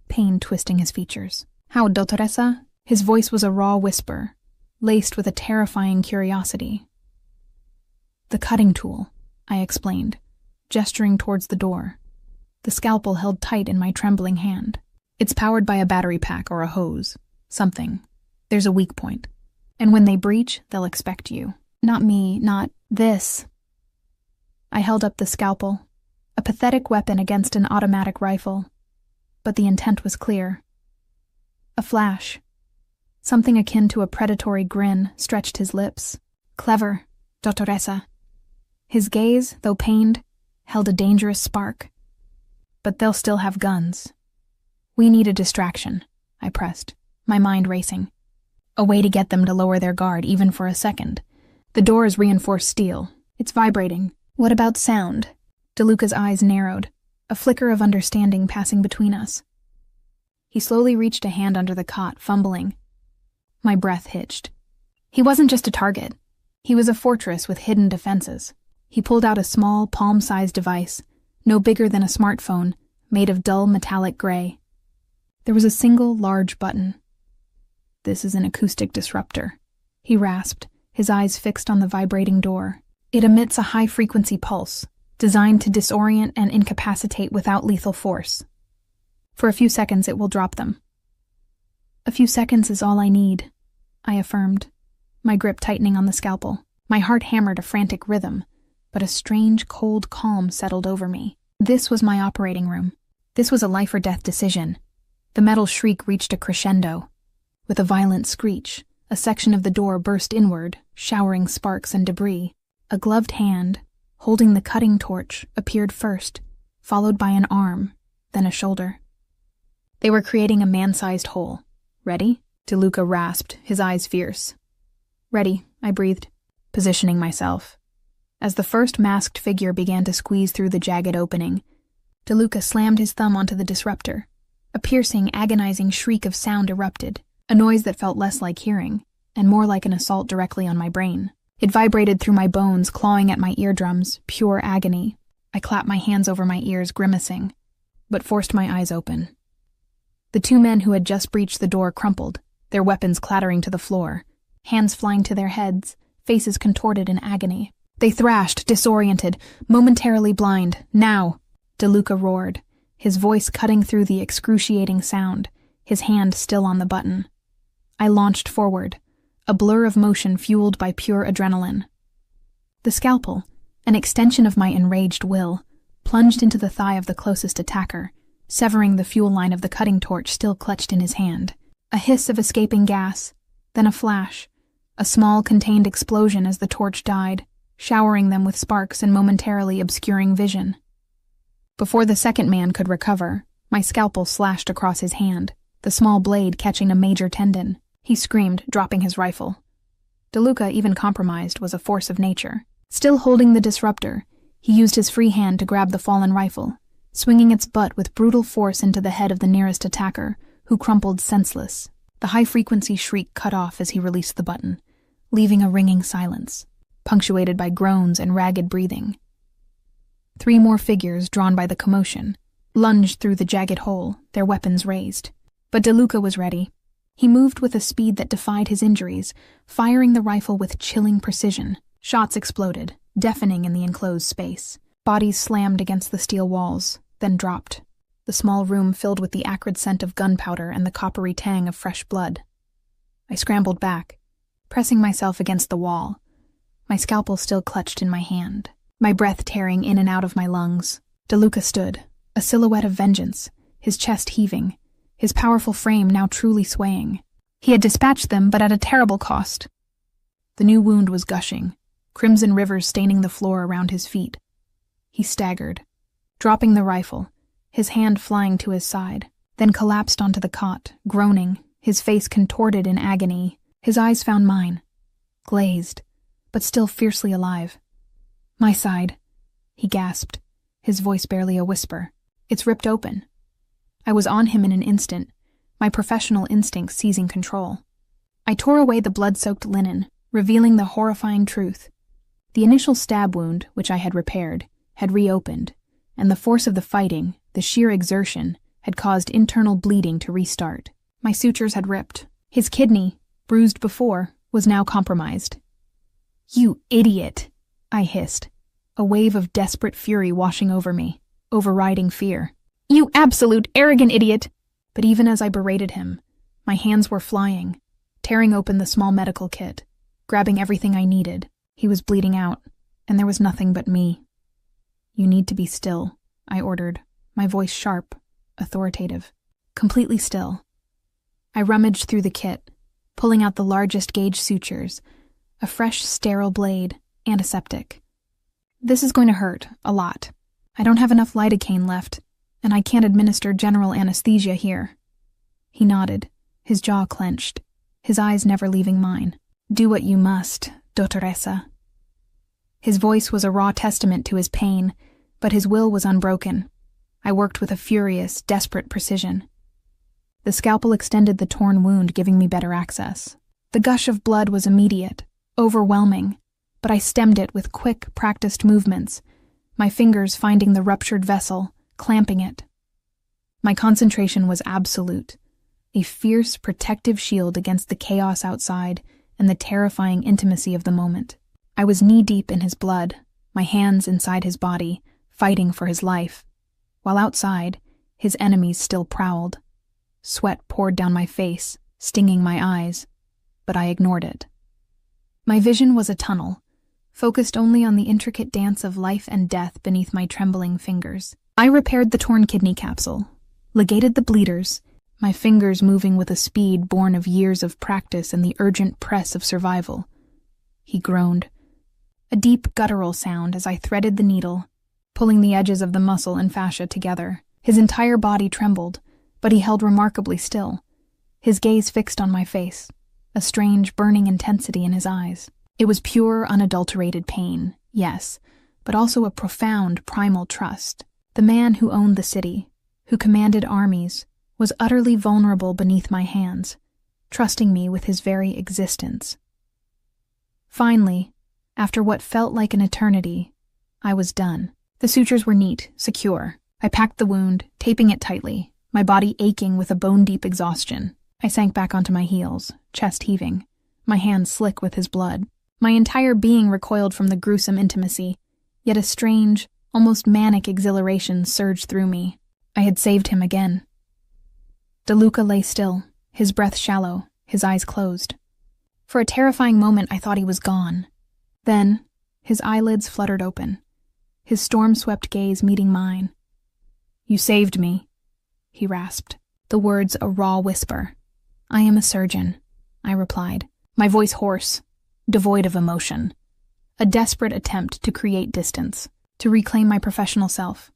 pain twisting his features. "How, Dottoressa?" His voice was a raw whisper, laced with a terrifying curiosity. "The cutting tool," I explained, gesturing towards the door, the scalpel held tight in my trembling hand. "It's powered by a battery pack or a hose. Something. There's a weak point. And when they breach, they'll expect you. Not me, not this. I held up the scalpel, a pathetic weapon against an automatic rifle, but the intent was clear. A flash. Something akin to a predatory grin stretched his lips. Clever, Dottoressa. His gaze, though pained, held a dangerous spark. But they'll still have guns. We need a distraction, I pressed, my mind racing. A way to get them to lower their guard even for a second. The door is reinforced steel. It's vibrating. What about sound? DeLuca's eyes narrowed, a flicker of understanding passing between us. He slowly reached a hand under the cot, fumbling. My breath hitched. He wasn't just a target. He was a fortress with hidden defenses. He pulled out a small, palm-sized device, no bigger than a smartphone, made of dull metallic gray. There was a single large button. This is an acoustic disruptor, he rasped, his eyes fixed on the vibrating door. It emits a high-frequency pulse, designed to disorient and incapacitate without lethal force. For a few seconds it will drop them. A few seconds is all I need, I affirmed, my grip tightening on the scalpel. My heart hammered a frantic rhythm, but a strange, cold calm settled over me. This was my operating room. This was a life-or-death decision. The metal shriek reached a crescendo. With a violent screech, a section of the door burst inward, showering sparks and debris. A gloved hand, holding the cutting torch, appeared first, followed by an arm, then a shoulder. They were creating a man-sized hole. Ready? DeLuca rasped, his eyes fierce. Ready, I breathed, positioning myself. As the first masked figure began to squeeze through the jagged opening, DeLuca slammed his thumb onto the disruptor. A piercing, agonizing shriek of sound erupted, a noise that felt less like hearing, and more like an assault directly on my brain. It vibrated through my bones, clawing at my eardrums, pure agony. I clapped my hands over my ears, grimacing, but forced my eyes open. The two men who had just breached the door crumpled, their weapons clattering to the floor, hands flying to their heads, faces contorted in agony. They thrashed, disoriented, momentarily blind. Now! DeLuca roared, his voice cutting through the excruciating sound, his hand still on the button. I launched forward, a blur of motion fueled by pure adrenaline. The scalpel, an extension of my enraged will, plunged into the thigh of the closest attacker, severing the fuel line of the cutting torch still clutched in his hand. A hiss of escaping gas, then a flash, a small contained explosion as the torch died, showering them with sparks and momentarily obscuring vision. Before the second man could recover, my scalpel slashed across his hand, the small blade catching a major tendon. He screamed, dropping his rifle. DeLuca, even compromised, was a force of nature. Still holding the disruptor, he used his free hand to grab the fallen rifle, swinging its butt with brutal force into the head of the nearest attacker, who crumpled senseless. The high-frequency shriek cut off as he released the button, leaving a ringing silence, punctuated by groans and ragged breathing. 3 more figures, drawn by the commotion, lunged through the jagged hole, their weapons raised. But DeLuca was ready. He moved with a speed that defied his injuries, firing the rifle with chilling precision. Shots exploded, deafening in the enclosed space. Bodies slammed against the steel walls, then dropped. The small room filled with the acrid scent of gunpowder and the coppery tang of fresh blood. I scrambled back, pressing myself against the wall, my scalpel still clutched in my hand, my breath tearing in and out of my lungs. DeLuca stood, a silhouette of vengeance, his chest heaving, his powerful frame now truly swaying. He had dispatched them, but at a terrible cost. The new wound was gushing, crimson rivers staining the floor around his feet. He staggered, dropping the rifle, his hand flying to his side, then collapsed onto the cot, groaning, his face contorted in agony. His eyes found mine, glazed, but still fiercely alive. "My side," he gasped, his voice barely a whisper. "It's ripped open." I was on him in an instant, my professional instincts seizing control. I tore away the blood-soaked linen, revealing the horrifying truth. The initial stab wound, which I had repaired, had reopened, and the force of the fighting, the sheer exertion, had caused internal bleeding to restart. My sutures had ripped. His kidney, bruised before, was now compromised. "You idiot," I hissed, a wave of desperate fury washing over me, overriding fear. "You absolute arrogant idiot!" But even as I berated him, my hands were flying, tearing open the small medical kit, grabbing everything I needed. He was bleeding out, and there was nothing but me. "You need to be still," I ordered, my voice sharp, authoritative. Completely still. I rummaged through the kit, pulling out the largest gauge sutures, a fresh sterile blade, antiseptic. "This is going to hurt, a lot. I don't have enough lidocaine left, and I can't administer general anesthesia here." He nodded, his jaw clenched, his eyes never leaving mine. "Do what you must, dottoressa." His voice was a raw testament to his pain, but his will was unbroken. I worked with a furious, desperate precision. The scalpel extended the torn wound, giving me better access. The gush of blood was immediate, overwhelming, but I stemmed it with quick, practiced movements, my fingers finding the ruptured vessel, clamping it. My concentration was absolute, a fierce, protective shield against the chaos outside and the terrifying intimacy of the moment. I was knee-deep in his blood, my hands inside his body, fighting for his life, while outside, his enemies still prowled. Sweat poured down my face, stinging my eyes, but I ignored it. My vision was a tunnel, focused only on the intricate dance of life and death beneath my trembling fingers. I repaired the torn kidney capsule, ligated the bleeders, my fingers moving with a speed born of years of practice and the urgent press of survival. He groaned, a deep guttural sound as I threaded the needle, pulling the edges of the muscle and fascia together. His entire body trembled, but he held remarkably still, his gaze fixed on my face, a strange burning intensity in his eyes. It was pure, unadulterated pain, yes, but also a profound, primal trust. The man who owned the city, who commanded armies, was utterly vulnerable beneath my hands, trusting me with his very existence. Finally, after what felt like an eternity, I was done. The sutures were neat, secure. I packed the wound, taping it tightly, my body aching with a bone-deep exhaustion. I sank back onto my heels, chest heaving, my hands slick with his blood. My entire being recoiled from the gruesome intimacy, yet a strange, almost manic exhilaration surged through me. I had saved him again. DeLuca lay still, his breath shallow, his eyes closed. For a terrifying moment I thought he was gone. Then, his eyelids fluttered open, his storm-swept gaze meeting mine. "You saved me," he rasped, the words a raw whisper. "I am a surgeon," I replied, my voice hoarse, devoid of emotion. A desperate attempt to create distance, to reclaim my professional self.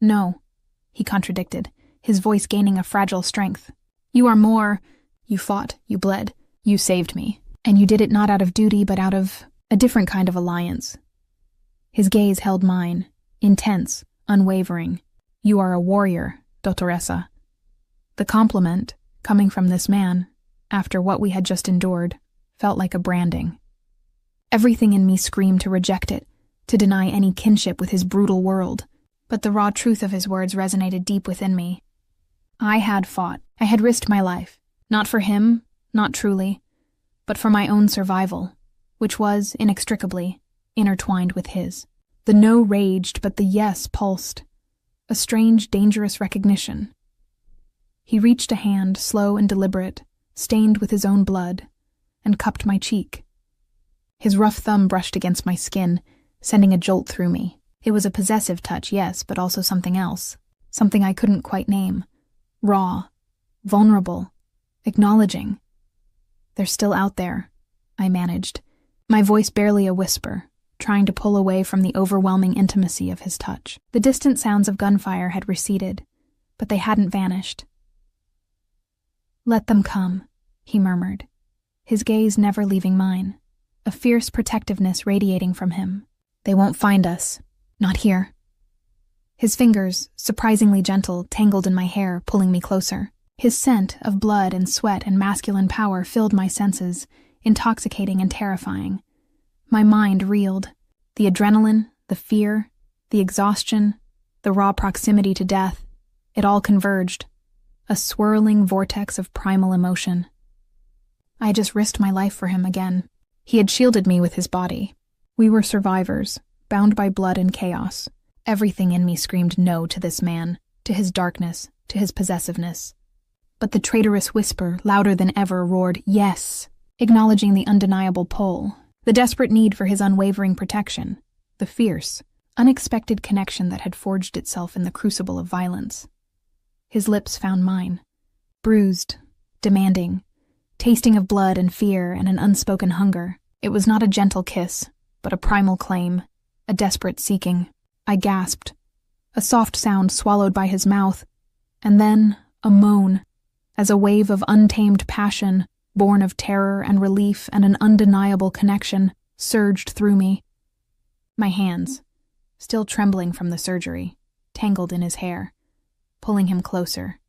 "No," he contradicted, his voice gaining a fragile strength. "You are more. You fought, you bled, you saved me. And you did it not out of duty, but out of a different kind of alliance." His gaze held mine, intense, unwavering. "You are a warrior, dottoressa." The compliment, coming from this man, after what we had just endured, felt like a branding. Everything in me screamed to reject it, to deny any kinship with his brutal world, but the raw truth of his words resonated deep within me. I had fought. I had risked my life, not for him, not truly, but for my own survival, which was, inextricably, intertwined with his. The no raged, but the yes pulsed, a strange, dangerous recognition. He reached a hand, slow and deliberate, stained with his own blood, and cupped my cheek. His rough thumb brushed against my skin, sending a jolt through me. It was a possessive touch, yes, but also something else, something I couldn't quite name. Raw, vulnerable, acknowledging. "They're still out there," I managed, my voice barely a whisper, trying to pull away from the overwhelming intimacy of his touch. The distant sounds of gunfire had receded, but they hadn't vanished. "Let them come," he murmured, his gaze never leaving mine, a fierce protectiveness radiating from him. "They won't find us. Not here." His fingers, surprisingly gentle, tangled in my hair, pulling me closer. His scent of blood and sweat and masculine power filled my senses, intoxicating and terrifying. My mind reeled. The adrenaline, the fear, the exhaustion, the raw proximity to death, it all converged. A swirling vortex of primal emotion. I had just risked my life for him again. He had shielded me with his body. We were survivors, bound by blood and chaos. Everything in me screamed no to this man, to his darkness, to his possessiveness. But the traitorous whisper, louder than ever, roared, "Yes!" acknowledging the undeniable pull, The desperate need for his unwavering protection, the fierce, unexpected connection that had forged itself in the crucible of violence. His lips found mine, bruised, demanding, tasting of blood and fear and an unspoken hunger. It was not a gentle kiss, but a primal claim, a desperate seeking. I gasped, a soft sound swallowed by his mouth, and then a moan, as a wave of untamed passion, born of terror and relief and an undeniable connection, surged through me. My hands, still trembling from the surgery, tangled in his hair, pulling him closer,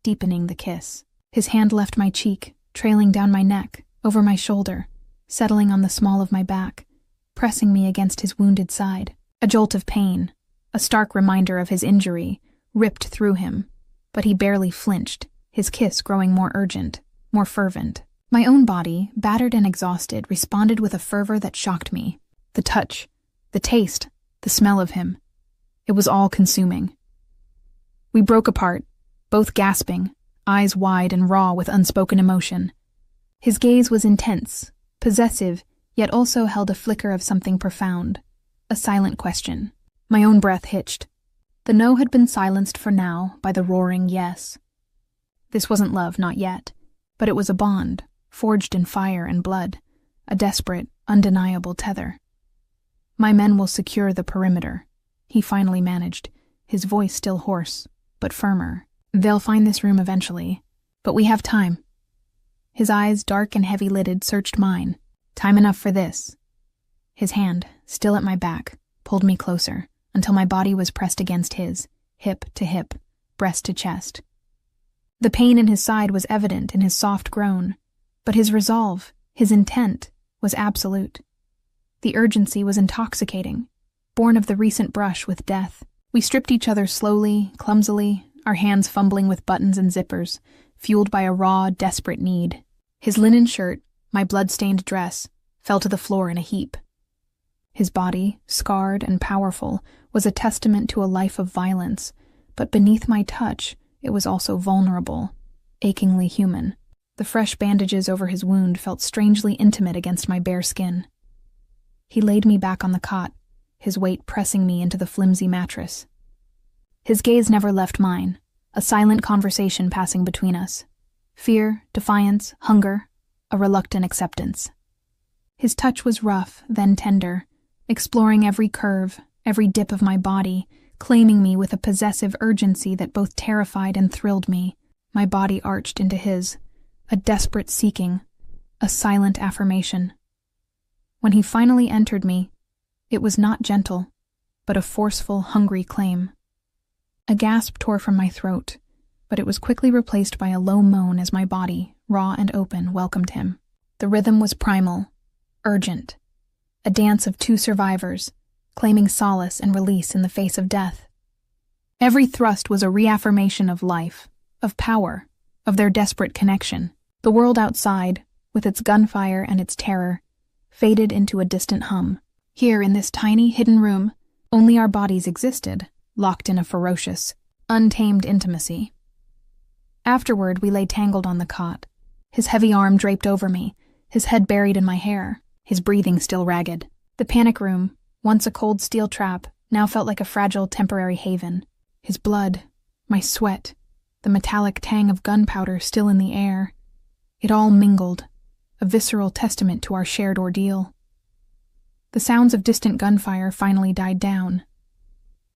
deepening the kiss. His hand left my cheek, trailing down my neck, over my shoulder, settling on the small of my back, pressing me against his wounded side. A jolt of pain, a stark reminder of his injury, ripped through him, but he barely flinched, his kiss growing more urgent, more fervent. My own body, battered and exhausted, responded with a fervor that shocked me. The touch, the taste, the smell of him. It was all consuming. We broke apart, both gasping, eyes wide and raw with unspoken emotion. His gaze was intense, possessive, yet also held a flicker of something profound, a silent question. My own breath hitched. The no had been silenced for now by the roaring yes. This wasn't love, not yet, but it was a bond, forged in fire and blood, a desperate, undeniable tether. My men will secure the perimeter, he finally managed, his voice still hoarse, but firmer. They'll find this room eventually, but we have time. His eyes, dark and heavy-lidded, searched mine. Time enough for this. His hand, still at my back, pulled me closer, until my body was pressed against his, hip to hip, breast to chest. The pain in his side was evident in his soft groan, but his resolve, his intent, was absolute. The urgency was intoxicating, born of the recent brush with death. We stripped each other slowly, clumsily, our hands fumbling with buttons and zippers, fueled by a raw, desperate need. His linen shirt, my blood-stained dress, fell to the floor in a heap. His body, scarred and powerful, was a testament to a life of violence, but beneath my touch, it was also vulnerable, achingly human. The fresh bandages over his wound felt strangely intimate against my bare skin. He laid me back on the cot, his weight pressing me into the flimsy mattress. His gaze never left mine, a silent conversation passing between us. Fear, defiance, hunger, a reluctant acceptance. His touch was rough, then tender, exploring every curve, every dip of my body, claiming me with a possessive urgency that both terrified and thrilled me. My body arched into his, a desperate seeking, a silent affirmation. When he finally entered me, it was not gentle, but a forceful, hungry claim. A gasp tore from my throat, but it was quickly replaced by a low moan as my body, raw and open, welcomed him. The rhythm was primal, urgent, a dance of two survivors, claiming solace and release in the face of death. Every thrust was a reaffirmation of life, of power, of their desperate connection. The world outside, with its gunfire and its terror, faded into a distant hum. Here, in this tiny, hidden room, only our bodies existed, locked in a ferocious, untamed intimacy. Afterward, we lay tangled on the cot, his heavy arm draped over me, his head buried in my hair, his breathing still ragged. The panic room, once a cold steel trap, now felt like a fragile temporary haven. His blood, my sweat, the metallic tang of gunpowder still in the air. It all mingled, a visceral testament to our shared ordeal. The sounds of distant gunfire finally died down.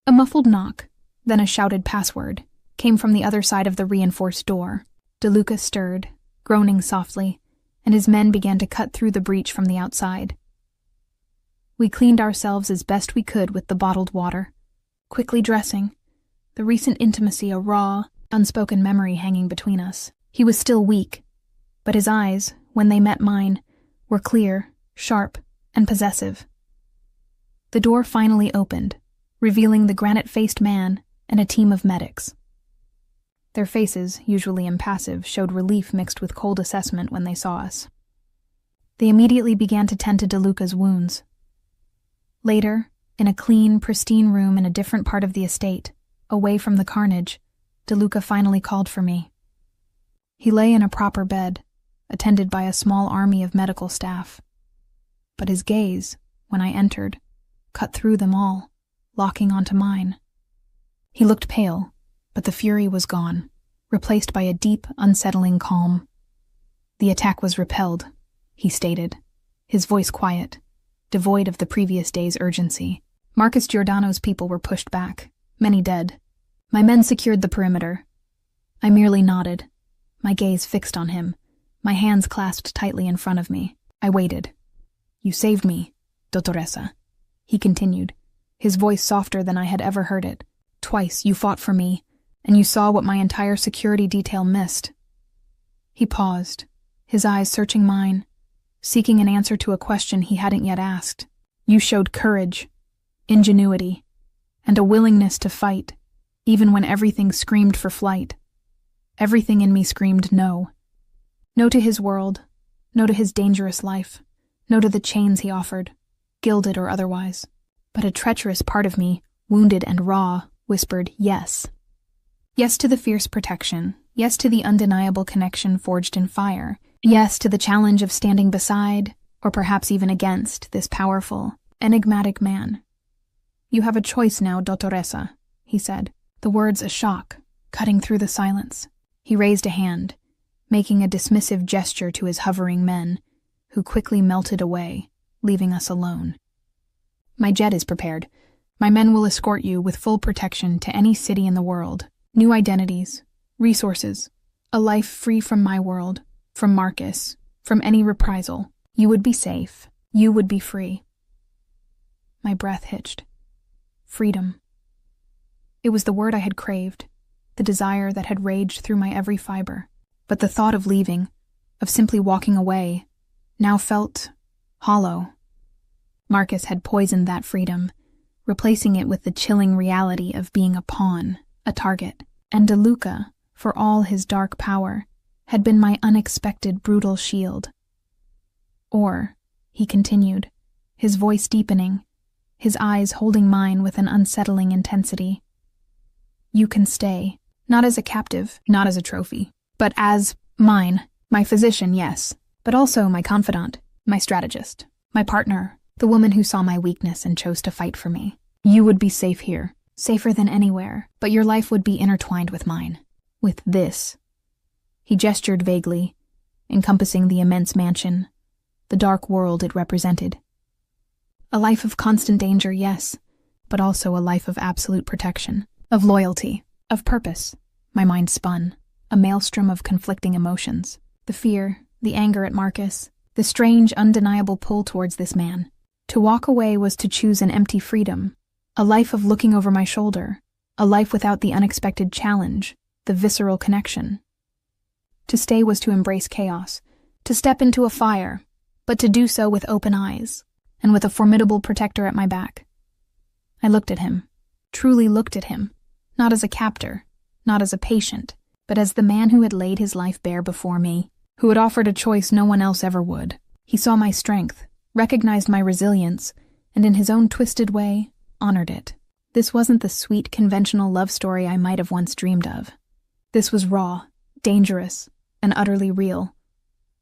A muffled knock, then a shouted password, came from the other side of the reinforced door. DeLuca stirred, groaning softly, and his men began to cut through the breach from the outside. We cleaned ourselves as best we could with the bottled water, quickly dressing, the recent intimacy a raw, unspoken memory hanging between us. He was still weak, but his eyes, when they met mine, were clear, sharp, and possessive. The door finally opened, revealing the granite-faced man and a team of medics. Their faces, usually impassive, showed relief mixed with cold assessment when they saw us. They immediately began to tend to DeLuca's wounds. Later, in a clean, pristine room in a different part of the estate, away from the carnage, DeLuca finally called for me. He lay in a proper bed, attended by a small army of medical staff. But his gaze, when I entered, cut through them all, locking onto mine. He looked pale, but the fury was gone, replaced by a deep, unsettling calm. "The attack was repelled," he stated, his voice quiet, devoid of the previous day's urgency. "Marcus Giordano's people were pushed back, many dead. My men secured the perimeter." I merely nodded, my gaze fixed on him, my hands clasped tightly in front of me. I waited. "You saved me, Dottoressa," he continued, his voice softer than I had ever heard it. "Twice you fought for me, and you saw what my entire security detail missed." He paused, his eyes searching mine, seeking an answer to a question he hadn't yet asked. "You showed courage, ingenuity, and a willingness to fight, even when everything screamed for flight. Everything in me screamed no. No to his world, no to his dangerous life, no to the chains he offered, gilded or otherwise. But a treacherous part of me, wounded and raw, whispered yes. Yes to the fierce protection, yes to the undeniable connection forged in fire, yes to the challenge of standing beside, or perhaps even against, this powerful, enigmatic man. "You have a choice now, Dottoressa," he said, the words a shock, cutting through the silence. He raised a hand, making a dismissive gesture to his hovering men, who quickly melted away, leaving us alone. "My jet is prepared. My men will escort you with full protection to any city in the world. New identities, resources, a life free from my world, from Marcus, from any reprisal. You would be safe. You would be free." My breath hitched. Freedom. It was the word I had craved, the desire that had raged through my every fiber. But the thought of leaving, of simply walking away, now felt hollow. Marcus had poisoned that freedom, replacing it with the chilling reality of being a pawn, a target. And De Luca, for all his dark power, had been my unexpected brutal shield. "Or," he continued, his voice deepening, his eyes holding mine with an unsettling intensity, "you can stay, not as a captive, not as a trophy, but as mine, my physician, yes, but also my confidant, my strategist, my partner, the woman who saw my weakness and chose to fight for me. You would be safe here, safer than anywhere, but your life would be intertwined with mine. With this." He gestured vaguely, encompassing the immense mansion, the dark world it represented. A life of constant danger, yes, but also a life of absolute protection, of loyalty, of purpose. My mind spun, a maelstrom of conflicting emotions. The fear, the anger at Marcus, the strange, undeniable pull towards this man. To walk away was to choose an empty freedom, a life of looking over my shoulder, a life without the unexpected challenge, the visceral connection. To stay was to embrace chaos, to step into a fire, but to do so with open eyes, and with a formidable protector at my back. I looked at him, truly looked at him, not as a captor, not as a patient, but as the man who had laid his life bare before me, who had offered a choice no one else ever would. He saw my strength, recognized my resilience, and in his own twisted way, honored it. This wasn't the sweet, conventional love story I might have once dreamed of. This was raw, dangerous, and utterly real.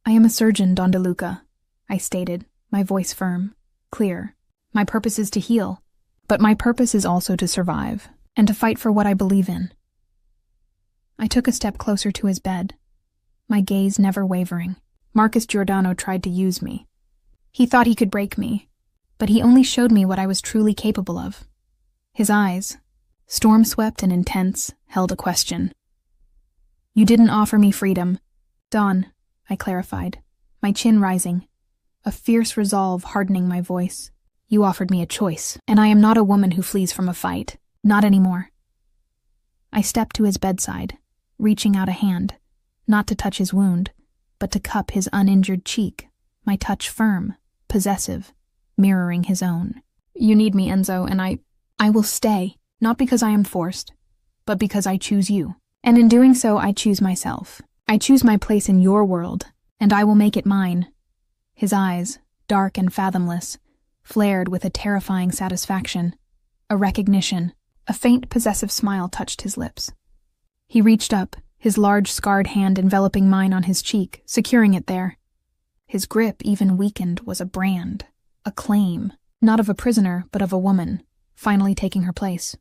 "I am a surgeon, Don De Luca," I stated, my voice firm, clear. "My purpose is to heal, but my purpose is also to survive, and to fight for what I believe in." I took a step closer to his bed, my gaze never wavering. Marcus Giordano tried to use me. He thought he could break me, but he only showed me what I was truly capable of. His eyes, storm-swept and intense, held a question. "You didn't offer me freedom, Don," I clarified, my chin rising, a fierce resolve hardening my voice. "You offered me a choice, and I am not a woman who flees from a fight. Not anymore." I stepped to his bedside, reaching out a hand, not to touch his wound, but to cup his uninjured cheek, my touch firm, possessive, mirroring his own. "You need me, Enzo, and I will stay, not because I am forced, but because I choose you. And in doing so, I choose myself. I choose my place in your world, and I will make it mine." His eyes, dark and fathomless, flared with a terrifying satisfaction, a recognition. A faint, possessive smile touched his lips. He reached up, his large, scarred hand enveloping mine on his cheek, securing it there. His grip, even weakened, was a brand, A claim, not of a prisoner, but of a woman, finally taking her place.